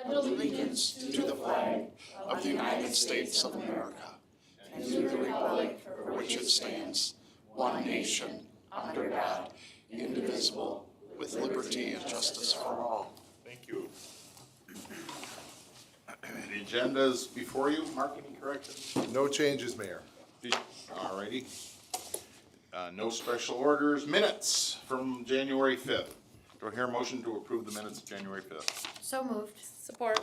allegiance to the flag of the United States of America and to the republic for which it stands, one nation, under God, indivisible, with liberty and justice for all. Thank you. The agenda is before you. Mark, any corrections? No changes, Mayor. All righty. No special orders. Minutes from January 5th. Do I hear a motion to approve the minutes of January 5th? So moved. Support.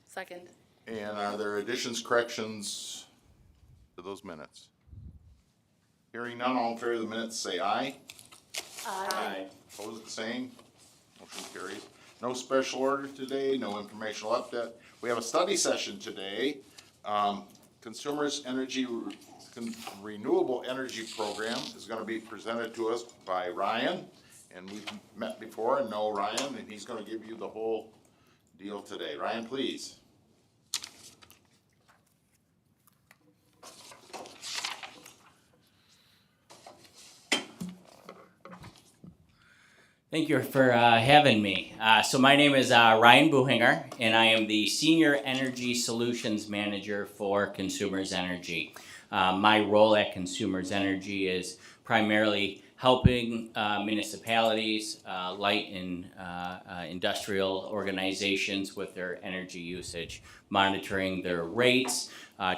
Second. And are there additions, corrections to those minutes? Hearing none, all in favor of the minutes say aye. Aye. Opposed, the same. Motion carries. No special orders today, no informational update. We have a study session today. Consumers Energy Renewable Energy Program is going to be presented to us by Ryan. And we've met before and know Ryan, and he's going to give you the whole deal today. Ryan, please. Thank you for having me. So my name is Ryan Buchinger, and I am the Senior Energy Solutions Manager for Consumers Energy. My role at Consumers Energy is primarily helping municipalities, light and industrial organizations with their energy usage, monitoring their rates,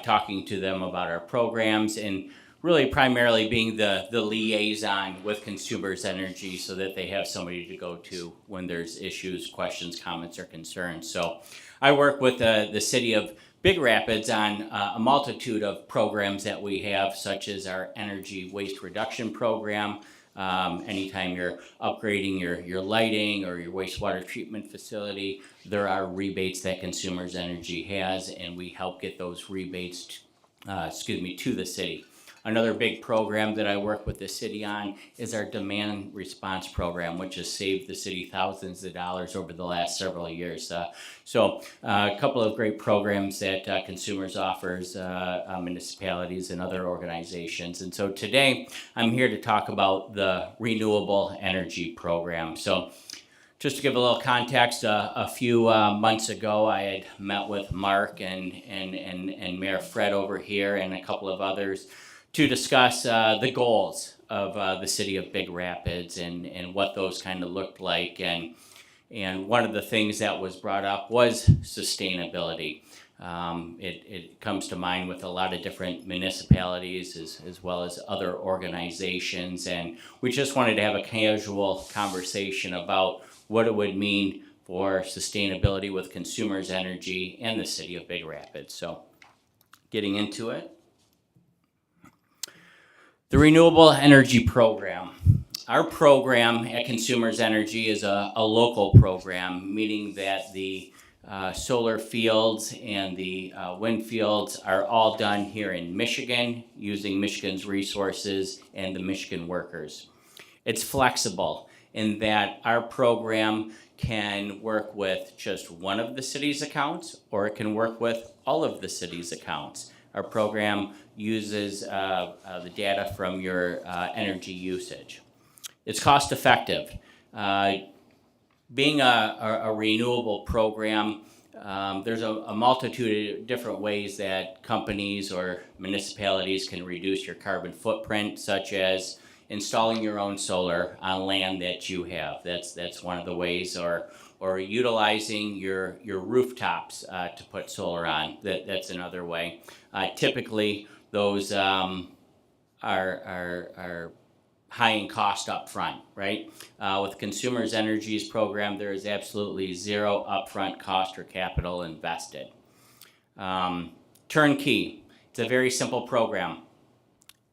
talking to them about our programs, and really primarily being the liaison with Consumers Energy so that they have somebody to go to when there's issues, questions, comments, or concerns. So I work with the city of Big Rapids on a multitude of programs that we have, such as our energy waste reduction program. Anytime you're upgrading your lighting or your wastewater treatment facility, there are rebates that Consumers Energy has, and we help get those rebates to the city. Another big program that I work with the city on is our demand response program, which has saved the city thousands of dollars over the last several years. So a couple of great programs that Consumers offers municipalities and other organizations. And so today I'm here to talk about the renewable energy program. So just to give a little context, a few months ago, I had met with Mark and Mayor Fred over here and a couple of others to discuss the goals of the city of Big Rapids and what those kind of looked like. And one of the things that was brought up was sustainability. It comes to mind with a lot of different municipalities as well as other organizations. And we just wanted to have a casual conversation about what it would mean for sustainability with Consumers Energy and the city of Big Rapids. So getting into it. The Renewable Energy Program. Our program at Consumers Energy is a local program, meaning that the solar fields and the wind fields are all done here in Michigan using Michigan's resources and the Michigan workers. It's flexible in that our program can work with just one of the city's accounts, or it can work with all of the city's accounts. Our program uses the data from your energy usage. It's cost effective. Being a renewable program, there's a multitude of different ways that companies or municipalities can reduce your carbon footprint, such as installing your own solar on land that you have. That's one of the ways, or utilizing your rooftops to put solar on. That's another way. Typically, those are high in cost up front, right? With Consumers Energy's program, there is absolutely zero upfront cost or capital invested. Turnkey. It's a very simple program.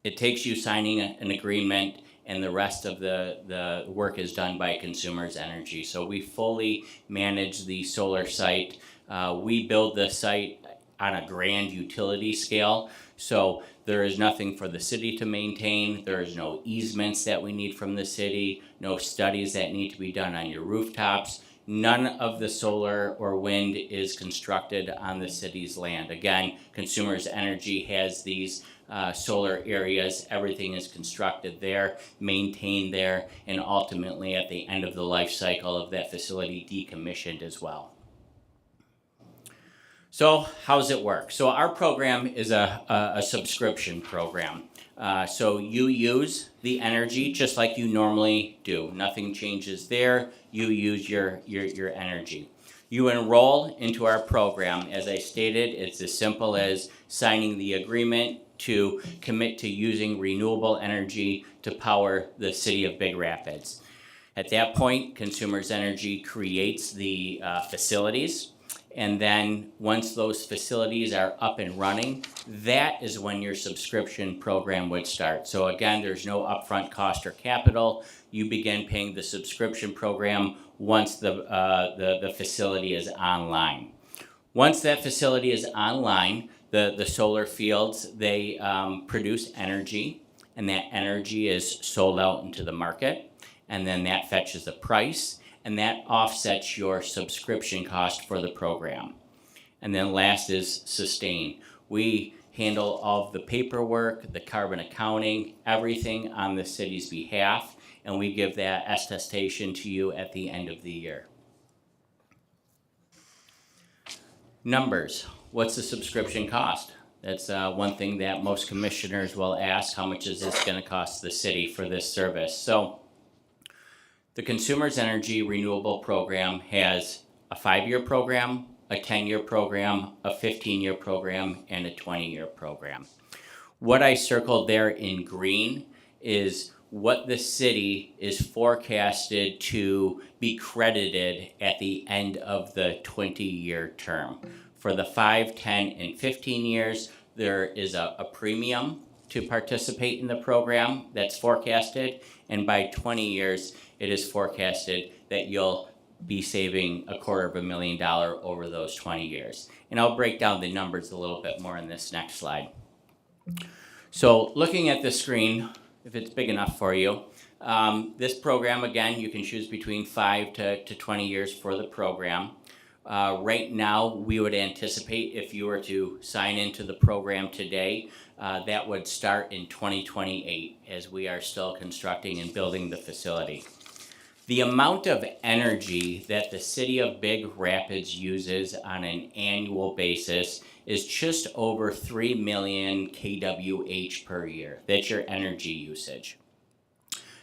It takes you signing an agreement, and the rest of the work is done by Consumers Energy. So we fully manage the solar site. We build the site on a grand utility scale. So there is nothing for the city to maintain. There is no easements that we need from the city, no studies that need to be done on your rooftops. None of the solar or wind is constructed on the city's land. Again, Consumers Energy has these solar areas. Everything is constructed there, maintained there, and ultimately at the end of the life cycle of that facility decommissioned as well. So how's it work? So our program is a subscription program. So you use the energy just like you normally do. Nothing changes there. You use your energy. You enroll into our program. As I stated, it's as simple as signing the agreement to commit to using renewable energy to power the city of Big Rapids. At that point, Consumers Energy creates the facilities. And then once those facilities are up and running, that is when your subscription program would start. So again, there's no upfront cost or capital. You begin paying the subscription program once the facility is online. Once that facility is online, the solar fields, they produce energy, and that energy is sold out into the market, and then that fetches a price, and that offsets your subscription cost for the program. And then last is sustain. We handle all of the paperwork, the carbon accounting, everything on the city's behalf, and we give that attestation to you at the end of the year. Numbers. What's the subscription cost? That's one thing that most commissioners will ask, how much is this going to cost the city for this service? So the Consumers Energy Renewable Program has a 5-year program, a 10-year program, a 15-year program, and a 20-year program. What I circled there in green is what the city is forecasted to be credited at the end of the 20-year term. For the 5, 10, and 15 years, there is a premium to participate in the program that's forecasted, and by 20 years, it is forecasted that you'll be saving $250,000 over those 20 years. And I'll break down the numbers a little bit more in this next slide. So looking at the screen, if it's big enough for you, this program, again, you can choose between 5 to 20 years for the program. Right now, we would anticipate if you were to sign into the program today, that would start in 2028 as we are still constructing and building the facility. The amount of energy that the city of Big Rapids uses on an annual basis is just over 3 million kWh per year. That's your energy usage.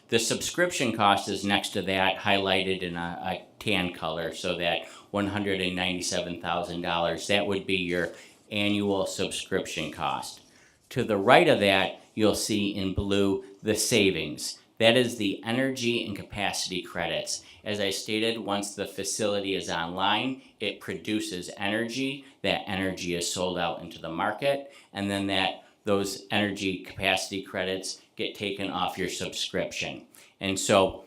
The subscription cost is next to that, highlighted in a tan color, so that $197,000, that would be your annual subscription cost. To the right of that, you'll see in blue the savings. That is the energy and capacity credits. As I stated, once the facility is online, it produces energy. That energy is sold out into the market, and then those energy capacity credits get taken off your subscription. And so,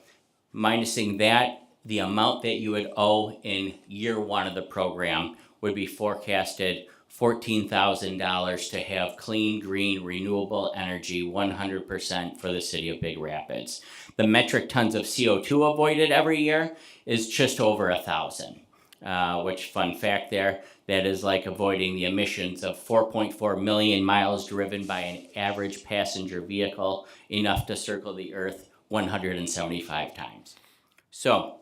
minusing that, the amount that you would owe in year 1 of the program would be forecasted $14,000 to have clean, green, renewable energy 100% for the city of Big Rapids. The metric tons of CO2 avoided every year is just over 1,000, which, fun fact there, that is like avoiding the emissions of 4.4 million miles driven by an average passenger vehicle, enough to circle the earth 175 times. So,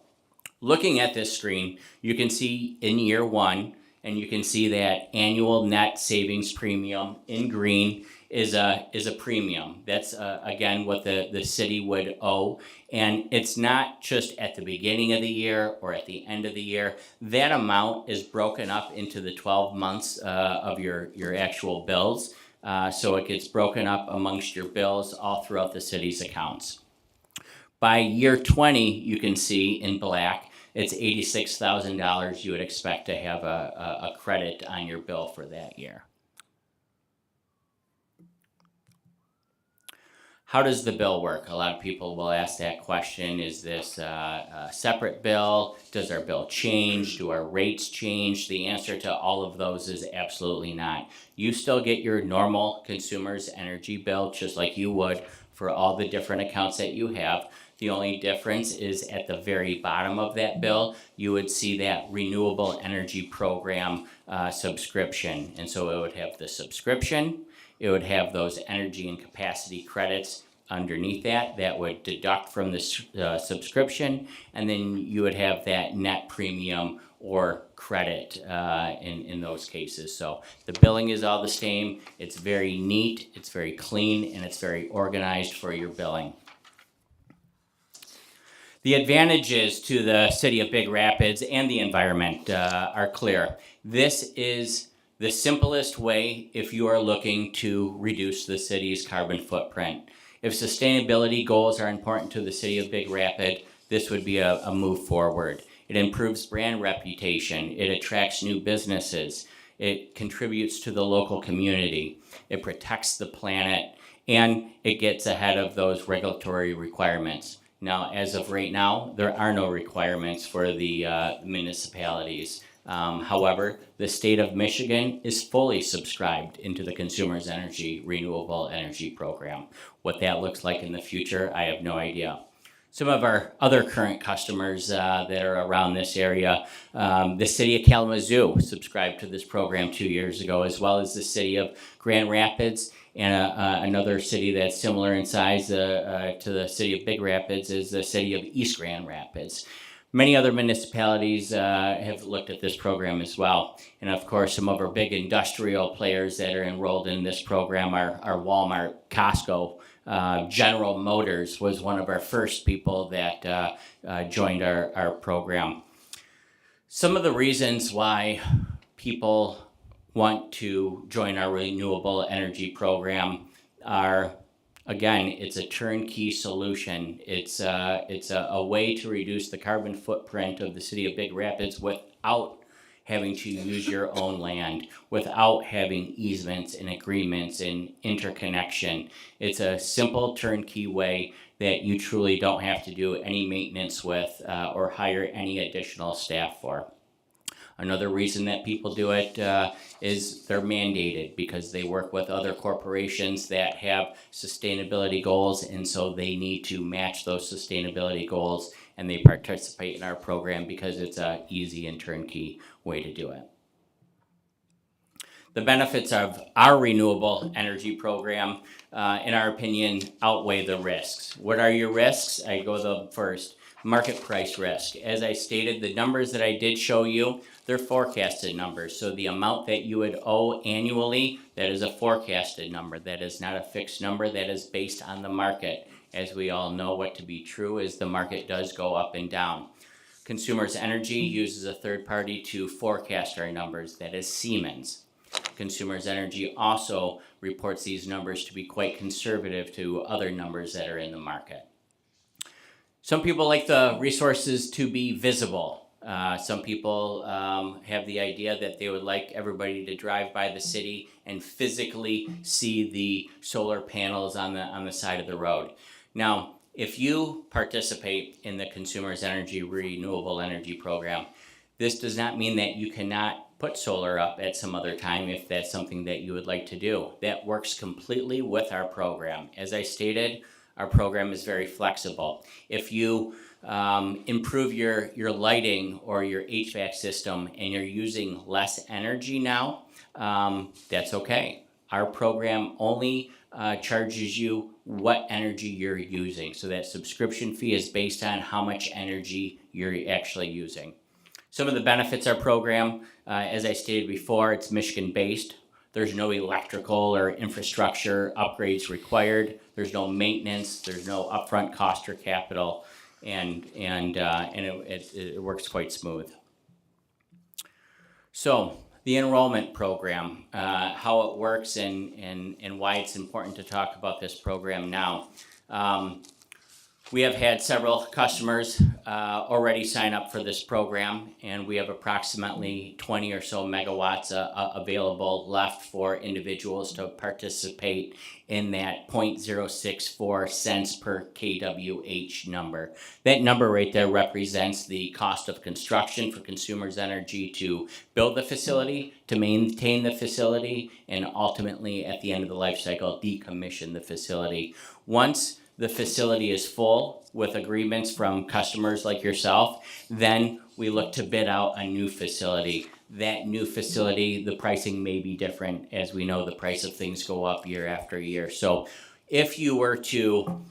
looking at this screen, you can see in year 1, and you can see that annual net savings premium in green is a premium. That's again what the city would owe, and it's not just at the beginning of the year or at the end of the year. That amount is broken up into the 12 months of your actual bills, so it gets broken up amongst your bills all throughout the city's accounts. By year 20, you can see in black, it's $86,000 you would expect to have a credit on your bill for that year. How does the bill work? A lot of people will ask that question. Is this a separate bill? Does our bill change? Do our rates change? The answer to all of those is absolutely not. You still get your normal Consumers Energy bill just like you would for all the different accounts that you have. The only difference is at the very bottom of that bill, you would see that Renewable Energy Program subscription. And so it would have the subscription, it would have those energy and capacity credits, underneath that would deduct from the subscription, and then you would have that net premium or credit in those cases. So the billing is all the same. It's very neat, it's very clean, and it's very organized for your billing. The advantages to the city of Big Rapids and the environment are clear. This is the simplest way if you are looking to reduce the city's carbon footprint. If sustainability goals are important to the city of Big Rapids, this would be a move forward. It improves brand reputation. It attracts new businesses. It contributes to the local community. It protects the planet, and it gets ahead of those regulatory requirements. Now, as of right now, there are no requirements for the municipalities. However, the state of Michigan is fully subscribed into the Consumers Energy Renewable Energy Program. What that looks like in the future, I have no idea. Some of our other current customers that are around this area, the city of Kalamazoo subscribed to this program 2 years ago, as well as the city of Grand Rapids, and another city that's similar in size to the city of Big Rapids is the city of East Grand Rapids. Many other municipalities have looked at this program as well. And of course, some of our big industrial players that are enrolled in this program are Walmart, Costco, General Motors was one of our first people that joined our program. Some of the reasons why people want to join our renewable energy program are, again, it's a turnkey solution. It's a way to reduce the carbon footprint of the city of Big Rapids without having to use your own land, without having easements and agreements and interconnection. It's a simple turnkey way that you truly don't have to do any maintenance with or hire any additional staff for. Another reason that people do it is they're mandated because they work with other corporations that have sustainability goals, and so they need to match those sustainability goals, and they participate in our program because it's an easy and turnkey way to do it. The benefits of our renewable energy program, in our opinion, outweigh the risks. What are your risks? I go the first. Market price risk. As I stated, the numbers that I did show you, they're forecasted numbers. So the amount that you would owe annually, that is a forecasted number. That is not a fixed number. That is based on the market. As we all know, what to be true is the market does go up and down. Consumers Energy uses a third party to forecast our numbers. That is Siemens. Consumers Energy also reports these numbers to be quite conservative to other numbers that are in the market. Some people like the resources to be visible. Some people have the idea that they would like everybody to drive by the city and physically see the solar panels on the side of the road. Now, if you participate in the Consumers Energy Renewable Energy Program, this does not mean that you cannot put solar up at some other time if that's something that you would like to do. That works completely with our program. As I stated, our program is very flexible. If you improve your lighting or your HVAC system and you're using less energy now, that's okay. Our program only charges you what energy you're using. So that subscription fee is based on how much energy you're actually using. Some of the benefits of our program, as I stated before, it's Michigan-based. There's no electrical or infrastructure upgrades required. There's no maintenance. There's no upfront cost or capital, and it works quite smooth. So the enrollment program, how it works, and why it's important to talk about this program now. We have had several customers already sign up for this program, and we have approximately 20 or so megawatts available left for individuals to participate in that 0.064 cents per kWh number. That number right there represents the cost of construction for Consumers Energy to build the facility, to maintain the facility, and ultimately at the end of the life cycle, decommission the facility. Once the facility is full with agreements from customers like yourself, then we look to bid out a new facility. That new facility, the pricing may be different. As we know, the price of things go up year after year. So if you were to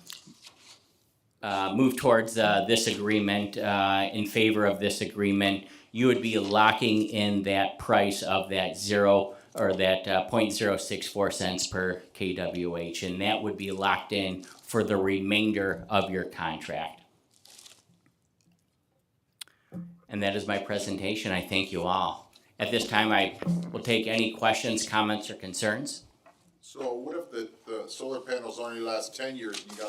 move towards this agreement, in favor of this agreement, you would be locking in that price of that 0.064 cents per kWh, and that would be locked in for the remainder of your contract. And that is my presentation. I thank you all. At this time, I will take any questions, comments, or concerns. So what if the solar panels only last 10 years and you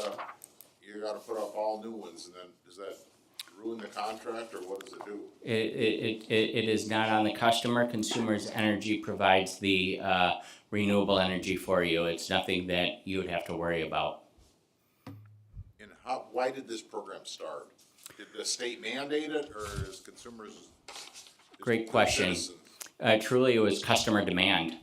gotta put up all new ones, and then does that ruin the contract, or what does it do? It is not on the customer. Consumers Energy provides the renewable energy for you. It's nothing that you would have to worry about. And why did this program start? Did the state mandate it, or is consumers? Great question. Truly, it was customer demand.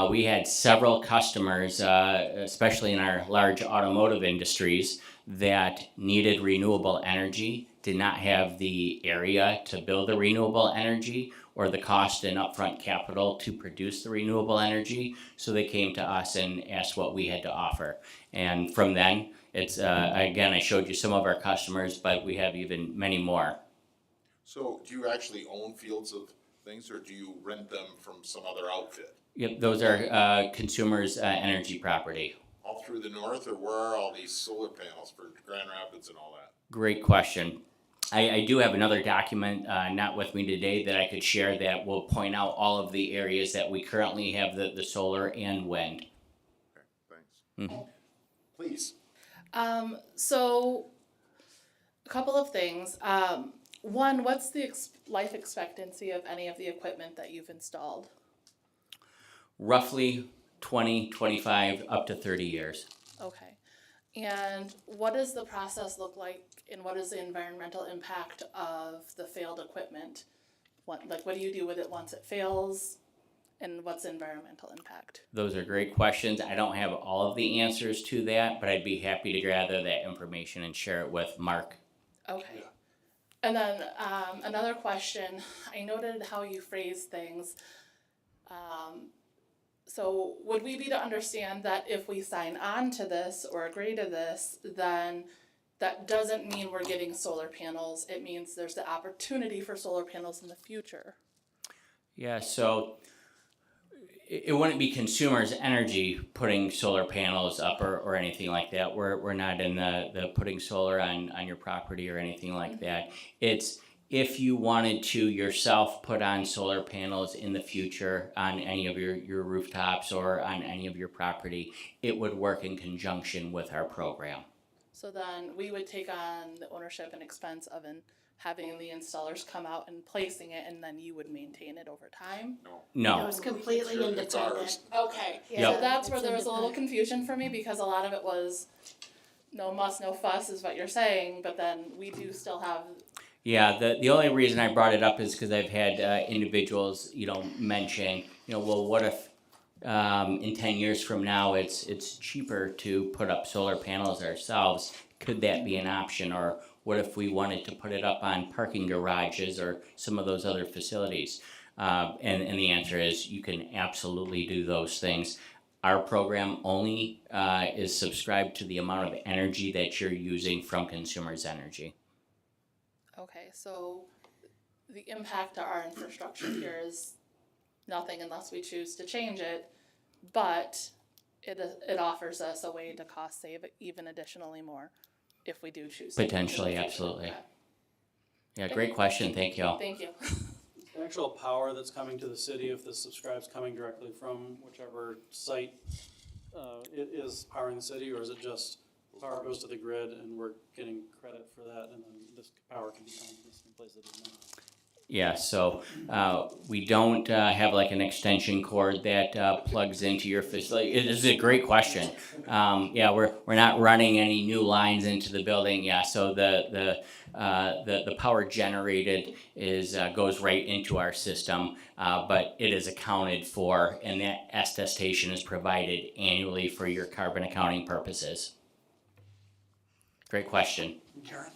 We had several customers, especially in our large automotive industries, that needed renewable energy, did not have the area to build the renewable energy or the cost and upfront capital to produce the renewable energy, so they came to us and asked what we had to offer. And from then, it's, again, I showed you some of our customers, but we have even many more. So do you actually own fields of things, or do you rent them from some other outfit? Yep, those are consumers' energy property. All through the north, or where are all these solar panels for Grand Rapids and all that? Great question. I do have another document, not with me today, that I could share that will point out all of the areas that we currently have the solar and wind. Okay, thanks. Please. So, a couple of things. One, what's the life expectancy of any of the equipment that you've installed? Roughly 20, 25, up to 30 years. Okay. And what does the process look like, and what is the environmental impact of the failed equipment? What do you do with it once it fails, and what's the environmental impact? Those are great questions. I don't have all of the answers to that, but I'd be happy to gather that information and share it with Mark. Okay. And then another question, I noted how you phrase things. So would we be to understand that if we sign on to this or agree to this, then that doesn't mean we're getting solar panels? It means there's the opportunity for solar panels in the future. Yeah, so it wouldn't be Consumers Energy putting solar panels up or anything like that. We're not in the putting solar on your property or anything like that. It's if you wanted to yourself put on solar panels in the future on any of your rooftops or on any of your property, it would work in conjunction with our program. So then we would take on the ownership and expense of having the installers come out and placing it, and then you would maintain it over time? It No, was completely It's ours. independent. Okay, Yeah, so that's where it's there was a little independent. confusion for me, because a lot of it was no muss, no fuss is what you're saying, but then we do still have, yeah, the only reason I brought it up is because I've had individuals, mention, well, what if in 10 years from now it's cheaper to put up solar panels ourselves? Could that be an option? Or what if we wanted to put it up on parking garages or some of those other facilities? And the answer is you can absolutely do those things. Our program only is subscribed to the amount of energy that you're using from Consumers Energy. okay, so the impact to our infrastructure here is nothing unless we choose to change it, but it offers us a way to cost save even additionally more if we do choose to. Potentially, absolutely. Okay. Yeah, great question. Thank you. Thank you. The actual power that's coming to the city, if this subscribe's coming directly from whichever site it is powering the city, or is it just power goes to the grid and we're getting credit for that, and then this power can be found in the same place it is now? Yeah, so we don't have like an extension cord that plugs into your facility. It is a great question. Yeah, we're not running any new lines into the building. Yeah, so the power generated goes right into our system, but it is accounted for, and that attestation is provided annually for your carbon accounting purposes. Great question. Karen?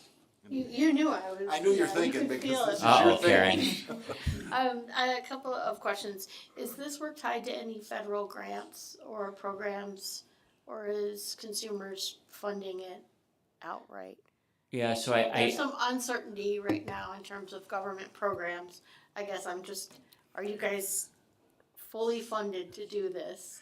You knew I was. I knew you're you thinking could because feel this it. is Uh-oh, your thing. Karen. I had a couple of questions. Is this work tied to any federal grants or programs or is consumers funding it outright? Yeah, so There's some uncertainty right now in terms of government programs. I guess are you guys fully funded to do this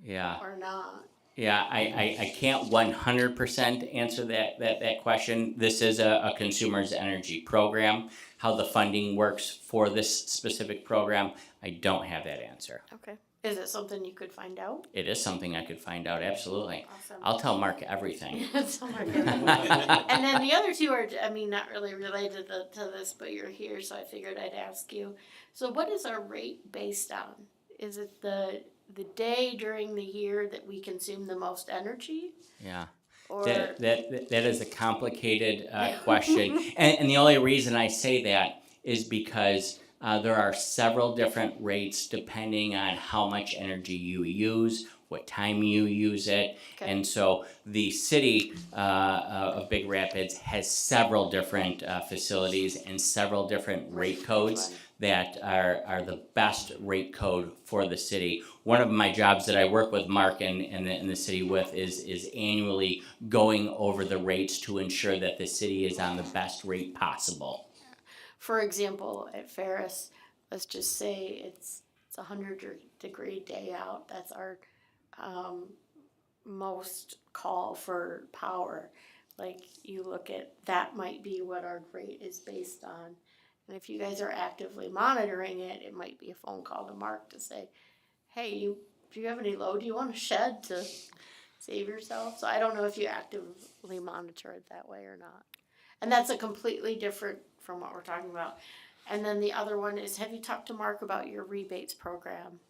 yeah. or not? Yeah, I can't 100% answer that question. This is a consumer's energy program. How the funding works for this specific program, I don't have that answer. Okay. Is it something you could find out? It is something I could find out, absolutely. Awesome. I'll tell Mark everything. So much. And then the other two are, not really related to this, but you're here, so I figured I'd ask you. So what is our rate based on? Is it the day during the year that we consume the most energy? Yeah. Or That is a complicated question. And the only reason I say that is because there are several different rates depending on how much energy you use, what time you use it. Okay. And so the city of Big Rapids has several different facilities and several different rate codes that are the best rate code for the city. One of my jobs that I work with Mark and the city with is annually going over the rates to ensure that the city is on the best rate possible. for example, at Ferris, let's just say it's a 100-degree day out. That's our most call for power. Like, you look at, that might be what our rate is based on. And if you guys are actively monitoring it, it might be a phone call to Mark to say, hey, do you have any load you want to shed to save yourself? So I don't know if you actively monitor it that way or not. And that's a completely different from what we're talking about. And then the other one is, have you talked to Mark about your rebates program?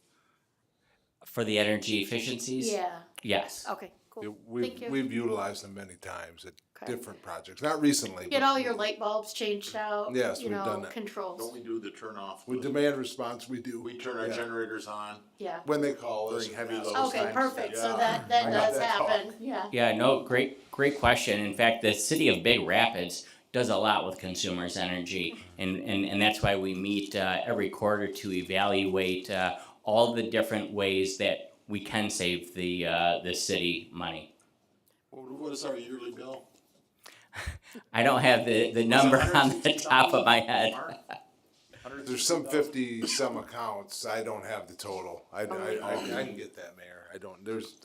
For the energy efficiencies? Yeah. Yes. Okay, cool. Thank you. We've utilized them many times at Okay. different projects, not recently. Get but all your light bulbs changed out. Yes, you we've know, done that. Controls. Don't we do the turn off? With demand response, we do. We turn our Yeah. generators on Yeah. When they call us. during heavy yeah. loads. Okay, times. perfect. So Yeah. that I got does that talk. happen. Yeah. Yeah, no, great question. In fact, the city of Big Rapids does a lot with consumers' energy, and that's why we meet every quarter to evaluate all the different ways that we can save the city money. What is our yearly bill? I don't have the number on the top of my head. There's some 50-some accounts. I don't have the total. I can get that, Mayor. I don't.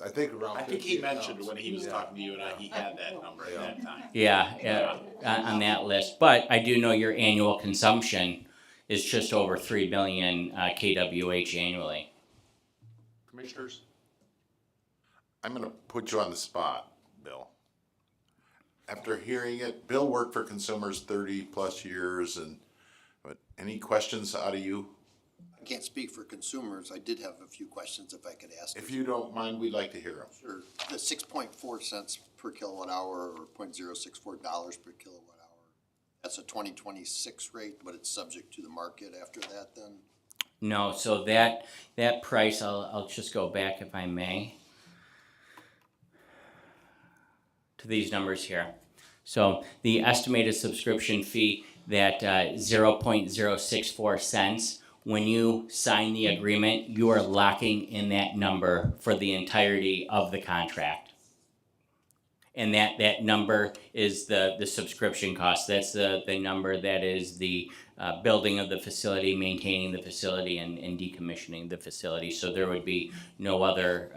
I think around. I think 50 he mentioned accounts. when he was Yeah. talking to you and he had that number at that time. Yeah, on that list. But I do know your annual consumption is just over 3 billion kWh annually. Commissioners? I'm gonna put you on the spot, Bill. After hearing it, Bill worked for consumers 30+ years but any questions out of you? I can't speak for consumers. I did have a few questions if I could ask. If you don't mind, we'd like to hear them. Sure. The 6.4 cents per kilowatt hour or $0.064 per kilowatt hour, that's a 2026 rate, but it's subject to the market after that then? No, so that price, I'll just go back if I may to these numbers here. So the estimated subscription fee, that 0.064 cents, when you sign the agreement, you are locking in that number for the entirety of the contract. And that number is the subscription cost. That's the number that is the building of the facility, maintaining the facility, and decommissioning the facility. So there would be no other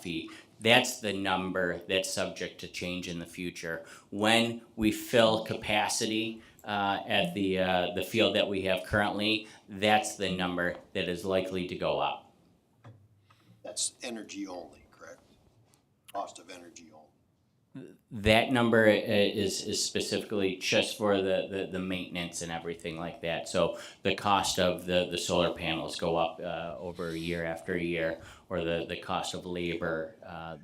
fee. That's the number that's subject to change in the future. When we fill capacity at the field that we have currently, that's the number that is likely to go up. That's energy only, correct? Cost of energy only. That number is specifically just for the maintenance and everything like that. So the cost of the solar panels go up over year after year, or the cost of labor,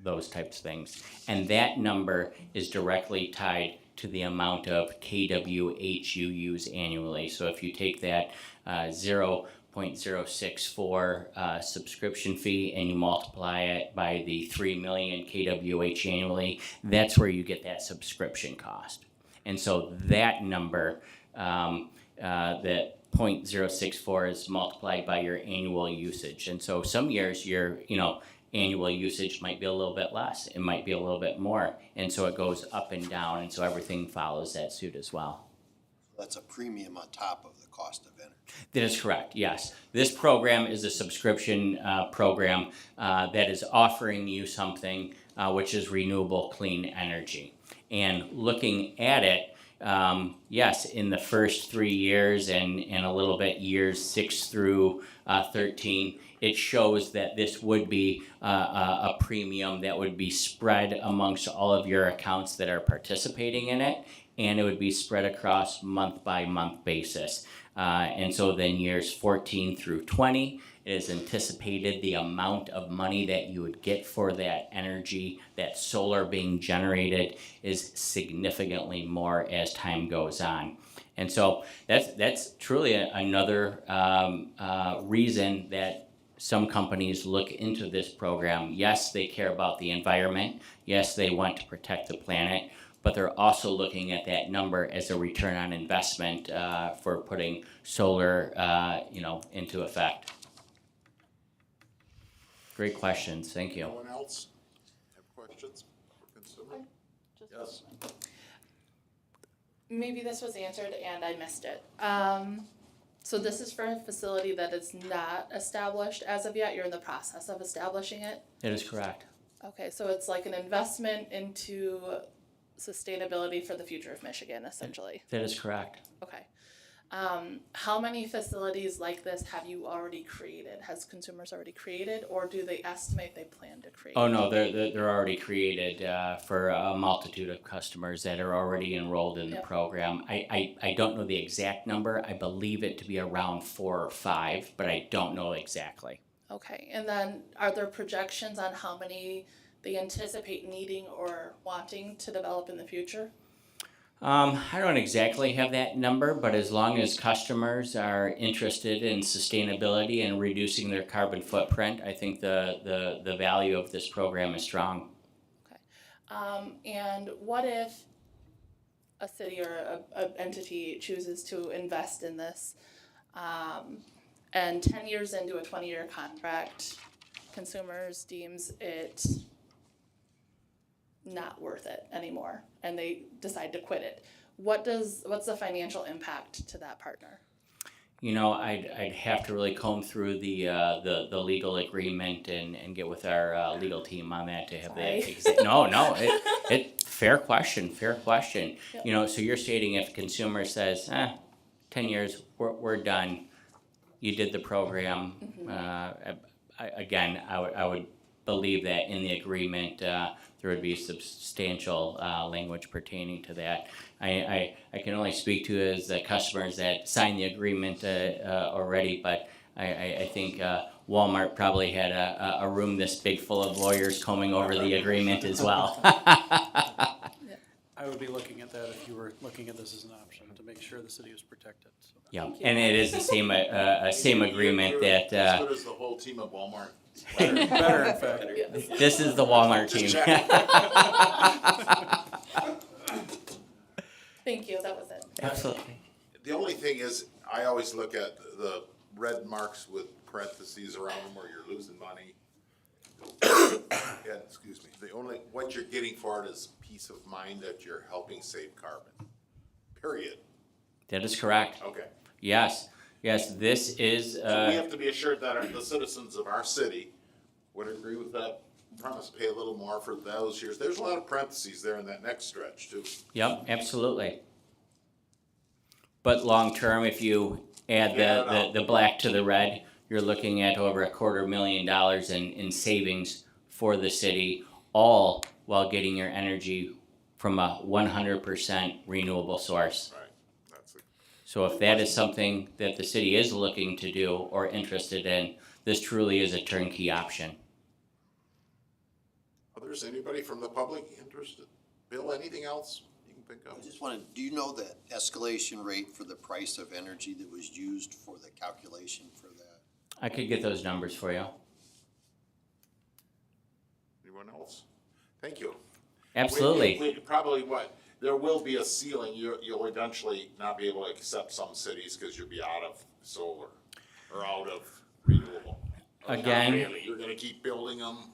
those types of things. And that number is directly tied to the amount of kWh you use annually. So if you take that 0.064 subscription fee and you multiply it by the 3 million kWh annually, that's where you get that subscription cost. And so that number, that 0.064 is multiplied by your annual usage. And so some years your annual usage might be a little bit less, it might be a little bit more, and so it goes up and down, and so everything follows that suit as well. That's a premium on top of the cost of energy. That is correct, yes. This program is a subscription program that is offering you something which is renewable clean energy. And looking at it, yes, in the first 3 years and a little bit years 6 through 13, it shows that this would be a premium that would be spread amongst all of your accounts that are participating in it, and it would be spread across month by month basis. And so then years 14 through 20, it is anticipated the amount of money that you would get for that energy, that solar being generated, is significantly more as time goes on. And so that's truly another reason that some companies look into this program. Yes, they care about the environment. Yes, they want to protect the planet, but they're also looking at that number as a return on investment for putting solar, into effect. Great questions, thank you. No one else have questions for consumer? Yes. Maybe this was answered and I missed it. So this is for a facility that is not established as of yet, you're in the process of establishing it? That is correct. Okay, so it's like an investment into sustainability for the future of Michigan, essentially. That is correct. Okay. How many facilities like this have you already created? Has Consumers already created, or do they estimate they plan to create? Oh, no, they're already created for a multitude of customers that are already enrolled in the Yep. program. I don't know the exact number. I believe it to be around 4 or 5, but I don't know exactly. Okay, and then are there projections on how many they anticipate needing or wanting to develop in the future? I don't exactly have that number, but as long as customers are interested in sustainability and reducing their carbon footprint, I think the value of this program is strong. And what if a city or a entity chooses to invest in this, and 10 years into a 20-year contract, Consumers deems it not worth it anymore, and they decide to quit it? What's the financial impact to that partner? You know, I'd have to really comb through the legal agreement and get with our legal team on that to have Sorry. fair question. Yep. You know, so you're stating if a consumer says, 10 years, we're done, you did the program, I would believe that in the agreement, there would be substantial language pertaining to that. I can only speak to as the customers that signed the agreement already, but I think Walmart probably had a room this big full of lawyers combing over the agreement as well. I would be looking at that if you were looking at this as an option, to make sure the city was protected, so. Yeah, and it is the same agreement that As good as the whole team at Walmart. Better, in fact. this is the Walmart team. Thank you, that was it. Absolutely. The only thing is, I always look at the red marks with parentheses around them where you're losing money. Yeah, excuse me. What you're getting for it is peace of mind that you're helping save carbon. Period. That is correct. Okay. Yes, this is, So we have to be assured that the citizens of our city would agree with that promise, pay a little more for those years. There's a lot of parentheses there in that next stretch too. yep, absolutely. But long-term, if you add the black to the red, you're looking at over $250,000 in savings for the city, all while getting your energy from a 100% renewable source. Right, that's it. So if that is something that the city is looking to do or interested in, this truly is a turnkey option. Others, anybody from the public interested? Bill, anything else you can think of? I just wanted, do you know the escalation rate for the price of energy that was used for the calculation for that? I could get those numbers for you. Anyone else? Thank you. Absolutely. We probably there will be a ceiling. You'll eventually not be able to accept some cities because you'll be out of solar or out of renewable. Again- Not really. You're gonna keep building them.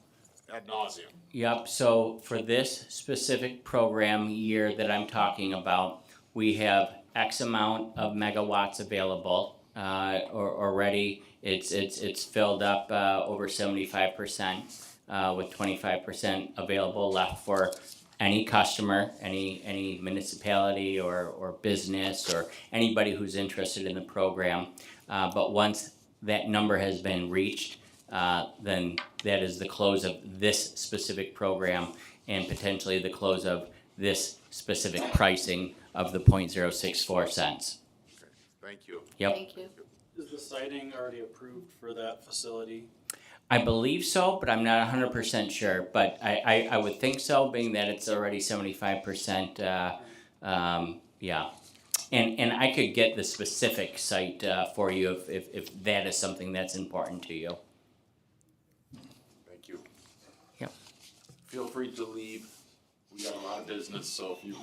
ad nauseum. Yep, so for this specific program year that I'm talking about, we have X amount of megawatts available, or already. It's filled up, over 75%, with 25% available left for any customer, any municipality or business or anybody who's interested in the program. But once that number has been reached, then that is the close of this specific program and potentially the close of this specific pricing of the 0.064 cents. Thank you. Yep, Thank you. Is the siting already approved for that facility? I believe so, but I'm not 100% sure. But I would think so, being that it's already 75%. Yeah, and I could get the specific site for you if that is something that's important to you. Thank you. Yep. Feel free to leave. We got a lot of business, so if you.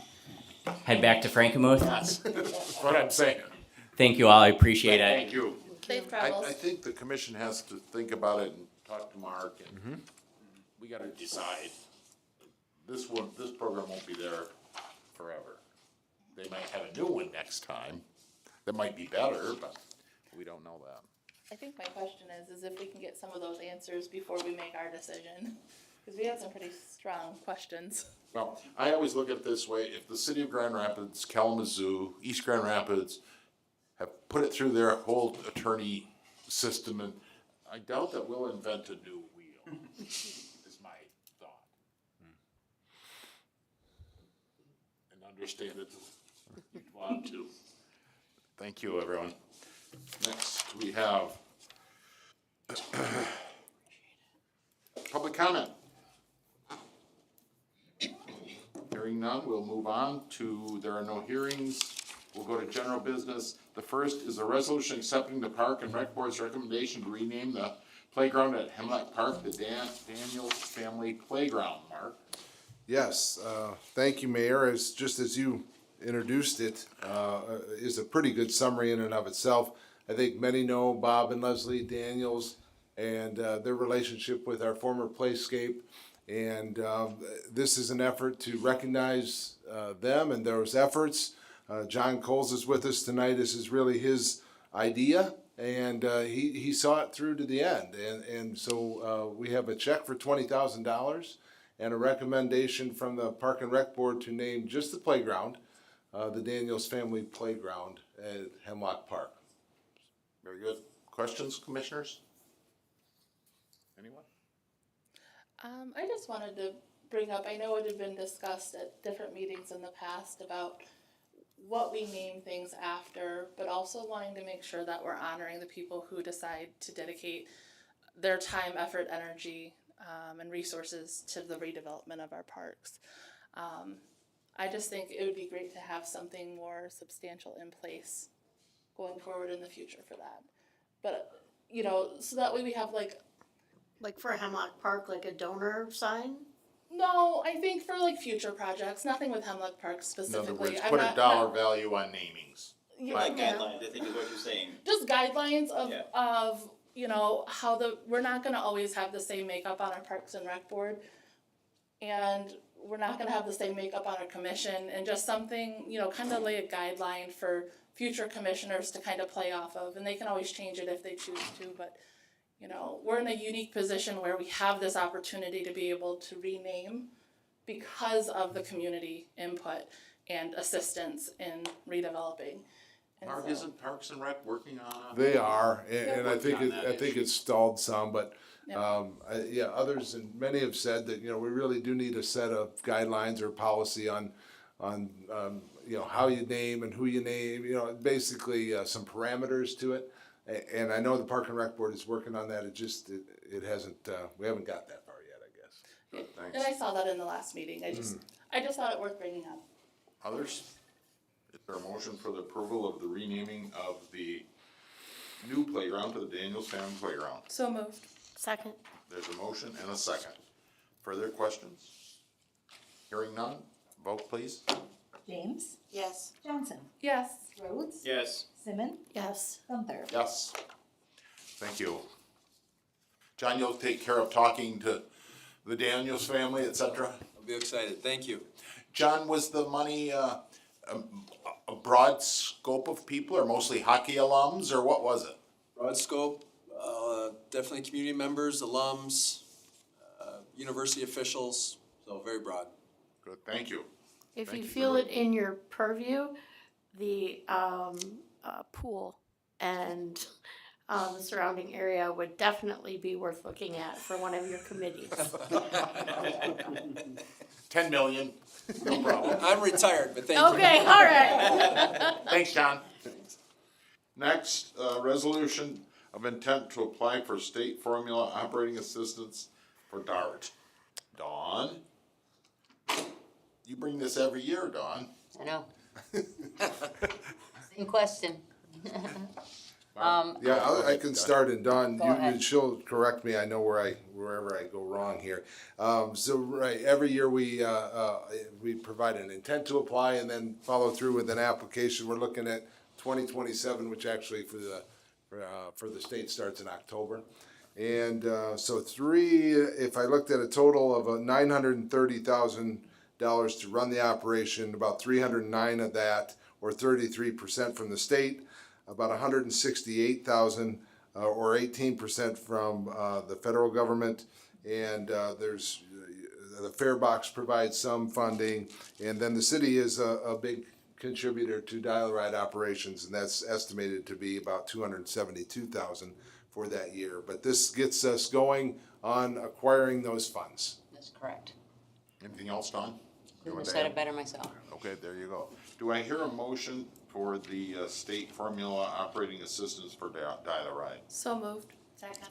Head back to Frankenmuth. That's what I'm saying. Thank you all. I appreciate it. Thank you. Safe I travels. think the commission has to think about it and talk to Mark and we gotta decide. This program won't be there forever. They might have a new one next time that might be better, but we don't know that. I think my question is if we can get some of those answers before we make our decision, because we had some pretty strong questions. Well, I always look at it this way, if the city of Grand Rapids, Kalamazoo, East Grand Rapids have put it through their whole attorney system, and I doubt that we'll invent a new wheel, is my thought. And understand it, if you want to. Thank you, everyone. Next, we have public comment. Hearing none, we'll move on to, there are no hearings. We'll go to general business. The first is a resolution accepting the Park and Rec Board's recommendation to rename the playground at Hemlock Park the Daniels Family Playground. Mark? Yes, thank you, Mayor. Just as you introduced it, is a pretty good summary in and of itself. I think many know Bob and Leslie Daniels and their relationship with our former playscape. And this is an effort to recognize them and those efforts. John Coles is with us tonight. This is really his idea, and he saw it through to the end. And so we have a check for $20,000 and a recommendation from the Park and Rec Board to name just the playground, the Daniels Family Playground at Hemlock Park. Very good. Questions, commissioners? Anyone? I just wanted to bring up, I know it had been discussed at different meetings in the past about what we name things after, but also wanting to make sure that we're honoring the people who decide to dedicate their time, effort, energy, and resources to the redevelopment of our parks. I just think it would be great to have something more substantial in place going forward in the future for that. But, you know, so that way we have Like for Hemlock Park, like a donor sign? no, I think for future projects, nothing with Hemlock Park In specifically. other words, I'm put a not- dollar not- value on namings. you Like know, guidelines, I think is what you're saying. just guidelines of, Yeah. of, you know, how we're not gonna always have the same makeup on our Parks and Rec Board. And we're not gonna have the same makeup on our commission, and just something, you know, kind of lay a guideline for future commissioners to kind of play off of, and they can always change it if they choose to, but, you know, we're in a unique position where we have this opportunity to be able to rename because of the community input and assistance in redeveloping. And Mark, so- isn't Parks and Rec working on They are, and I Working think on that I think it's stalled some, but Yeah. others and many have said that, you know, we really do need a set of guidelines or policy on you know, how you name and who you name, you know, basically some parameters to it. And I know the Park and Rec Board is working on that. It hasn't, we haven't got that far yet, I guess. Yeah, Thanks. and I saw that in the last meeting, I just thought it worth bringing up. Others? Is there a motion for the approval of the renaming of the new playground to the Daniels Family Playground? So moved. Second. There's a motion and a second. Further questions? Hearing none, vote please. James, Yes. Johnson, Yes. Rhodes, Yes. Simmons, Yes. Gunther. Yes. Thank you. John, you'll take care of talking to the Daniels family, et cetera? I'll be excited. Thank you. John, was the money a broad scope of people, or mostly hockey alums, or what was it? Broad scope, definitely community members, alums, university officials, so very broad. Good, thank you. If Thank you you for feel that. it in your purview, the pool and the surrounding area would definitely be worth looking at for one of your committees. 10 million, no problem. I'm retired, but thank you. Okay, all right. Thanks, John. Next, resolution of intent to apply for state formula operating assistance for DART. Dawn? You bring this every year, Dawn. I know. Same question. Yeah, I can start, and Dawn, Go you, ahead. she'll correct me, I know wherever I go wrong here. So, right, every year we provide an intent to apply and then follow through with an application. We're looking at 2027, which actually for the state starts in October. And, so if I looked at a total of $930,000 to run the operation, about 309 of that, or 33% from the state, about 168,000 or 18% from the federal government, and there's the fare box provides some funding, and then the city is a big contributor to dial ride operations, and that's estimated to be about 272,000 for that year. But this gets us going on acquiring those funds. That's correct. Anything else, Dawn? You Couldn't want have to said add? it better myself. Okay, there you go. Do I hear a motion for the state formula operating assistance for dial-a-ride? So moved. Second.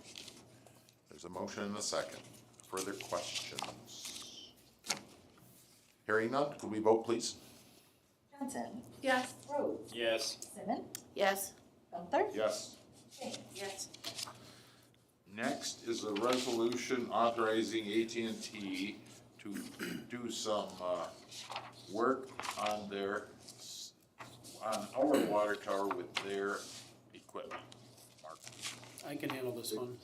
There's a motion and a second. Further questions? Hearing none, could we vote, please? Johnson, Yes. Rhodes, Yes. Simmons, Yes. Gunther, Yes. James. Yes. Next is a resolution authorizing AT&T to do some work on our water tower with their equipment. Mark? I can handle this one.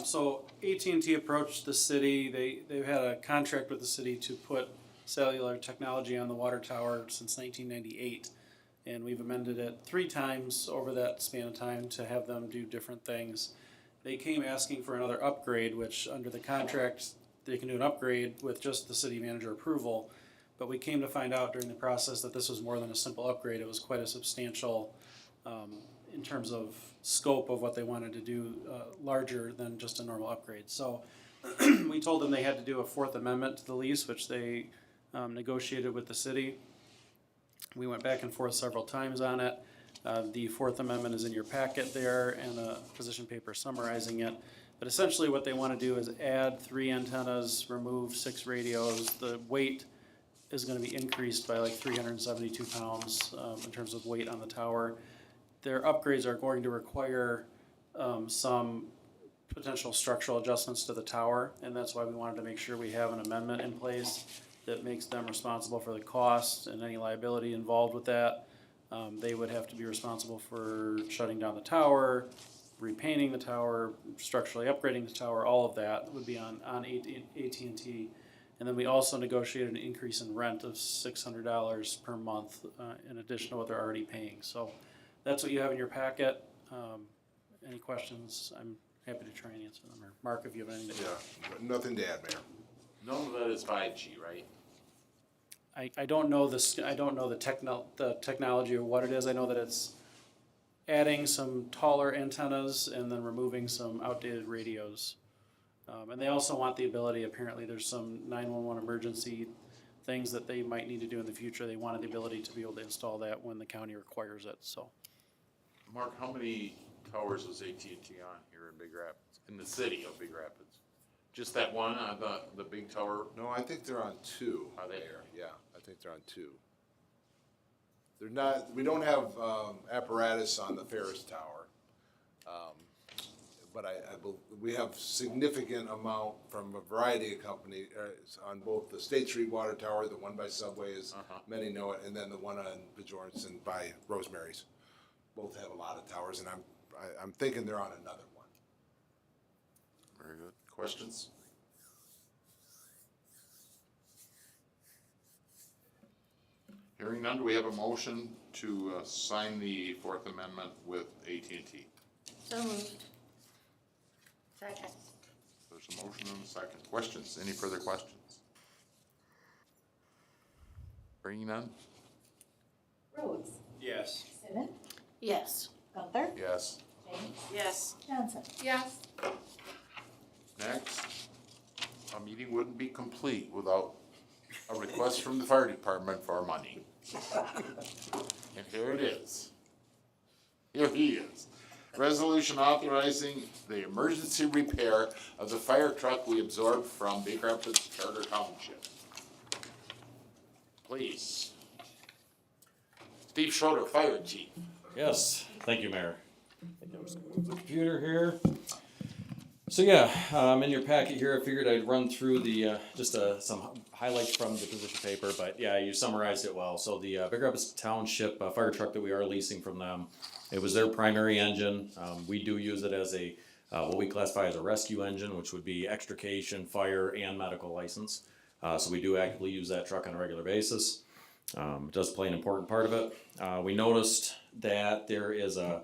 So AT&T approached the city, they've had a contract with the city to put cellular technology on the water tower since 1998. And we've amended it 3 times over that span of time to have them do different things. They came asking for another upgrade, which under the contract, they can do an upgrade with just the city manager approval. But we came to find out during the process that this was more than a simple upgrade. It was quite a substantial, in terms of scope of what they wanted to do, larger than just a normal upgrade. So we told them they had to do a 4th amendment to the lease, which they negotiated with the city. We went back and forth several times on it. The 4th amendment is in your packet there and a position paper summarizing it. But essentially what they want to do is add 3 antennas, remove 6 radios. The weight is going to be increased by like 372 pounds in terms of weight on the tower. Their upgrades are going to require some potential structural adjustments to the tower, and that's why we wanted to make sure we have an amendment in place that makes them responsible for the costs and any liability involved with that. They would have to be responsible for shutting down the tower, repainting the tower, structurally upgrading the tower. All of that would be on AT&T. And then we also negotiated an increase in rent of $600 per month in addition to what they're already paying. So that's what you have in your packet. Any questions? I'm happy to try and answer them. Or Mark, if you have anything to add. Yeah, nothing to add, Mayor. None of that is 5G, right? I don't know this. I don't know the technology or what it is. I know that it's adding some taller antennas and then removing some outdated radios. And they also want the ability. Apparently, there's some 911 emergency things that they might need to do in the future. They wanted the ability to be able to install that when the county requires it. So Mark, how many towers is AT&T on here in Big Rapids, in the city of Big Rapids? Just that one on the big tower? No, I think they're on 2. Are they? Mayor. Yeah, I think they're on 2. They're not, we don't have apparatus on the Ferris Tower. But we have significant amount from a variety of companies on both the State Street Water Tower, the one by Subway, as many know it, and then the one on Bjornson by Rosemary's. Both have a lot of towers, and I'm thinking they're on another one. Very good. Questions? Hearing none, do we have a motion to sign the Fourth Amendment with AT&T? So moved. Second. There's a motion and a second. Questions? Any further questions? Hearing none? Rhodes, Yes. Simmons, Yes. Gunther, Yes. James, Yes. Johnson. Yes. Next, a meeting wouldn't be complete without a request from the fire department for money. And here it is. Here he is. Resolution authorizing the emergency repair of the fire truck we absorbed from Big Rapids Charter Township. Please. Steve Schroeder, Fire Chief. Yes, thank you, Mayor. I think I was gonna move the computer here. So yeah, in your packet here, I figured I'd run through the, just some highlights from the position paper, but yeah, you summarized it well. So the Big Rapids Township fire truck that we are leasing from them, it was their primary engine. We do use it as a, what we classify as a rescue engine, which would be extrication, fire, and medical license. So we do actively use that truck on a regular basis. It does play an important part of it. We noticed that there was a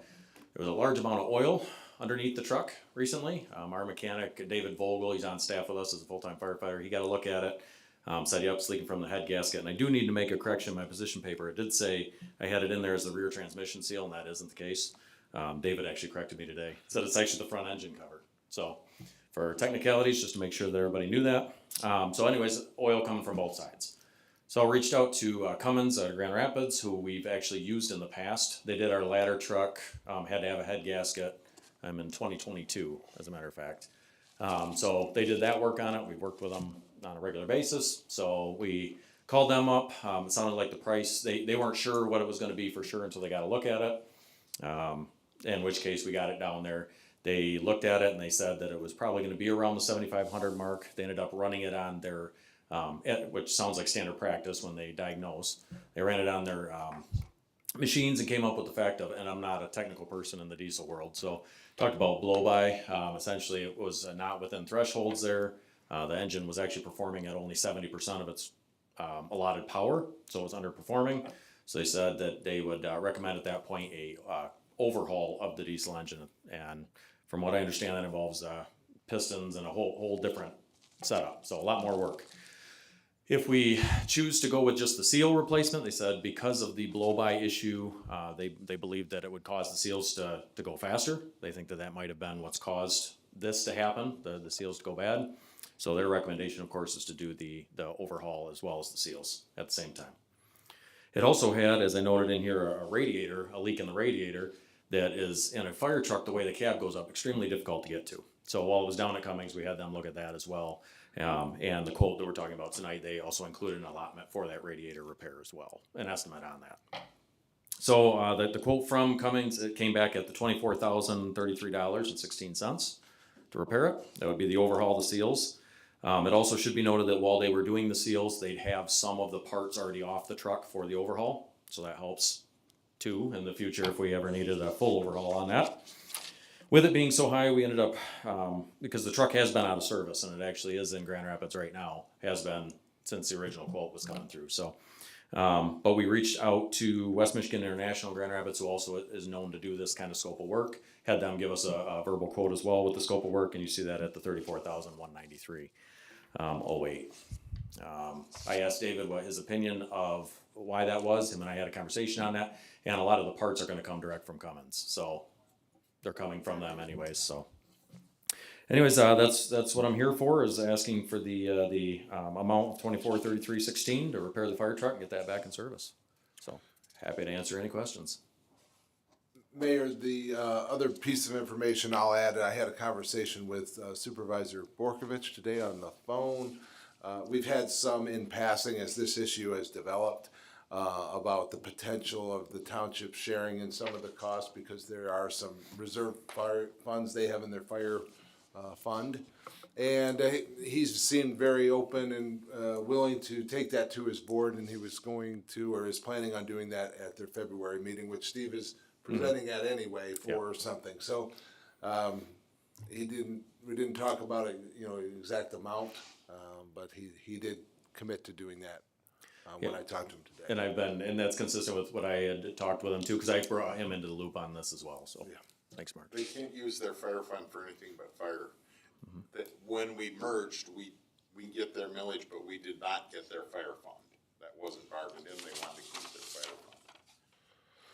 large amount of oil underneath the truck recently. Our mechanic, David Vogel, he's on staff with us as a full-time firefighter. He got a look at it, said, yep, it's leaking from the head gasket. And I do need to make a correction in my position paper. It did say I had it in there as the rear transmission seal, and that isn't the case. David actually corrected me today. Said it's actually the front engine cover. So for technicalities, just to make sure that everybody knew that. So anyways, oil coming from both sides. So I reached out to Cummins out of Grand Rapids, who we've actually used in the past. They did our ladder truck, had to have a head gasket in 2022, as a matter of fact. So they did that work on it. We worked with them on a regular basis. So we called them up. It sounded like the price, they weren't sure what it was gonna be for sure until they got a look at it. In which case we got it down there. They looked at it and they said that it was probably gonna be around the 7,500 mark. They ended up running it on their, which sounds like standard practice when they diagnose. They ran it on their machines and came up with the fact of, and I'm not a technical person in the diesel world, so talked about blow-by. Essentially, it was not within thresholds there. The engine was actually performing at only 70% of its allotted power, so it was underperforming. So they said that they would recommend at that point a overhaul of the diesel engine, and from what I understand, that involves pistons and a whole different setup, so a lot more work. If we choose to go with just the seal replacement, they said because of the blow-by issue, they believe that it would cause the seals to go faster. They think that that might have been what's caused this to happen, the seals to go bad. So their recommendation, of course, is to do the overhaul as well as the seals at the same time. It also had, as I noted in here, a leak in the radiator that is in a fire truck, the way the cab goes up, extremely difficult to get to. So while it was down at Cummings, we had them look at that as well. And the quote that we're talking about tonight, they also included an allotment for that radiator repair as well, an estimate on that. So the quote from Cummings, it came back at the $24,033.16 to repair it. That would be the overhaul of the seals. It also should be noted that while they were doing the seals, they'd have some of the parts already off the truck for the overhaul. So that helps too in the future if we ever needed a full overhaul on that. With it being so high, we ended up, because the truck has been out of service, and it actually is in Grand Rapids right now, has been since the original quote was coming through. So, but we reached out to West Michigan International Grand Rapids, who also is known to do this kind of scope of work, had them give us a verbal quote as well with the scope of work, and you see that at the $34,193.08. I asked David what his opinion of why that was. Him and I had a conversation on that, and a lot of the parts are going to come direct from Cummins. So they're coming from them anyways. So anyways, that's what I'm here for, is asking for the amount of $24,33.16 to repair the fire truck and get that back in service. So happy to answer any questions. Mayor, the other piece of information I'll add, I had a conversation with Supervisor Borkovich today on the phone. We've had some in passing as this issue has developed about the potential of the township sharing in some of the costs, because there are some reserve fire funds they have in their fire fund. And he's seemed very open and willing to take that to his board, and he was going to, or is planning on doing that at their February meeting, which Steve is presenting at anyway for something. So we didn't talk about a exact amount, but he did commit to doing that. when I talked to him today. And that's consistent with what I had talked with him too, cause I brought him into the loop on this as well, so. Yeah. Thanks, Mark. They can't use their fire fund for anything but fire. That when we merged, we get their millage, but we did not get their fire fund. That wasn't bargained in, they wanted to keep their fire fund.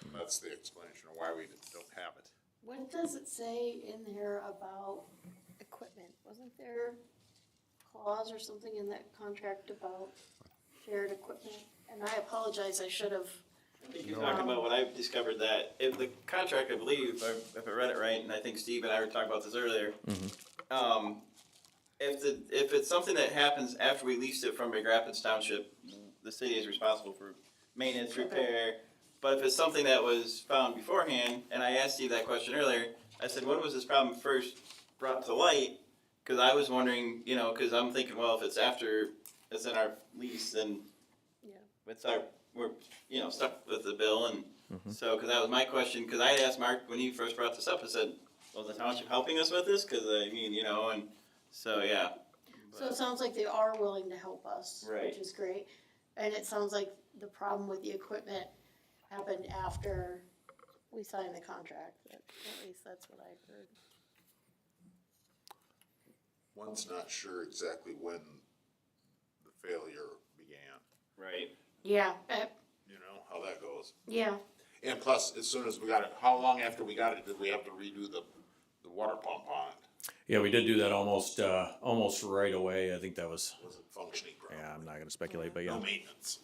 And that's the explanation of why we don't have it. What does it say in there about equipment? Wasn't there a clause or something in that contract about shared equipment? And I apologize, I should have. I think you're talking about what I've discovered that if the contract, I believe, if I read it right, and I think Steve and I were talking about this earlier. If it's something that happens after we leased it from Big Rapids Township, the city is responsible for maintenance, repair. But if it's something that was found beforehand, and I asked Steve that question earlier, I said, when was this problem first brought to light? Cause I was wondering, you know, cause I'm thinking, well, if it's after it's in our lease, then it's we're, you know, stuck with the bill, and so, cause that was my question, cause I asked Mark when he first brought this up, I said, was the township helping us with this? Cause I mean, you know, and so, yeah. So it sounds like they are willing to help us, Right. which is great. And it sounds like the problem with the equipment happened after we signed the contract. At least that's what I heard. One's not sure exactly when the failure began, Right. Yeah, you know, how that goes. yeah. And plus, as soon as we got it, how long after we got it did we have to redo the water pump on it? Yeah, we did do that almost right away. I think that was, Was it functioning properly? yeah, I'm not gonna speculate, but No yeah. maintenance.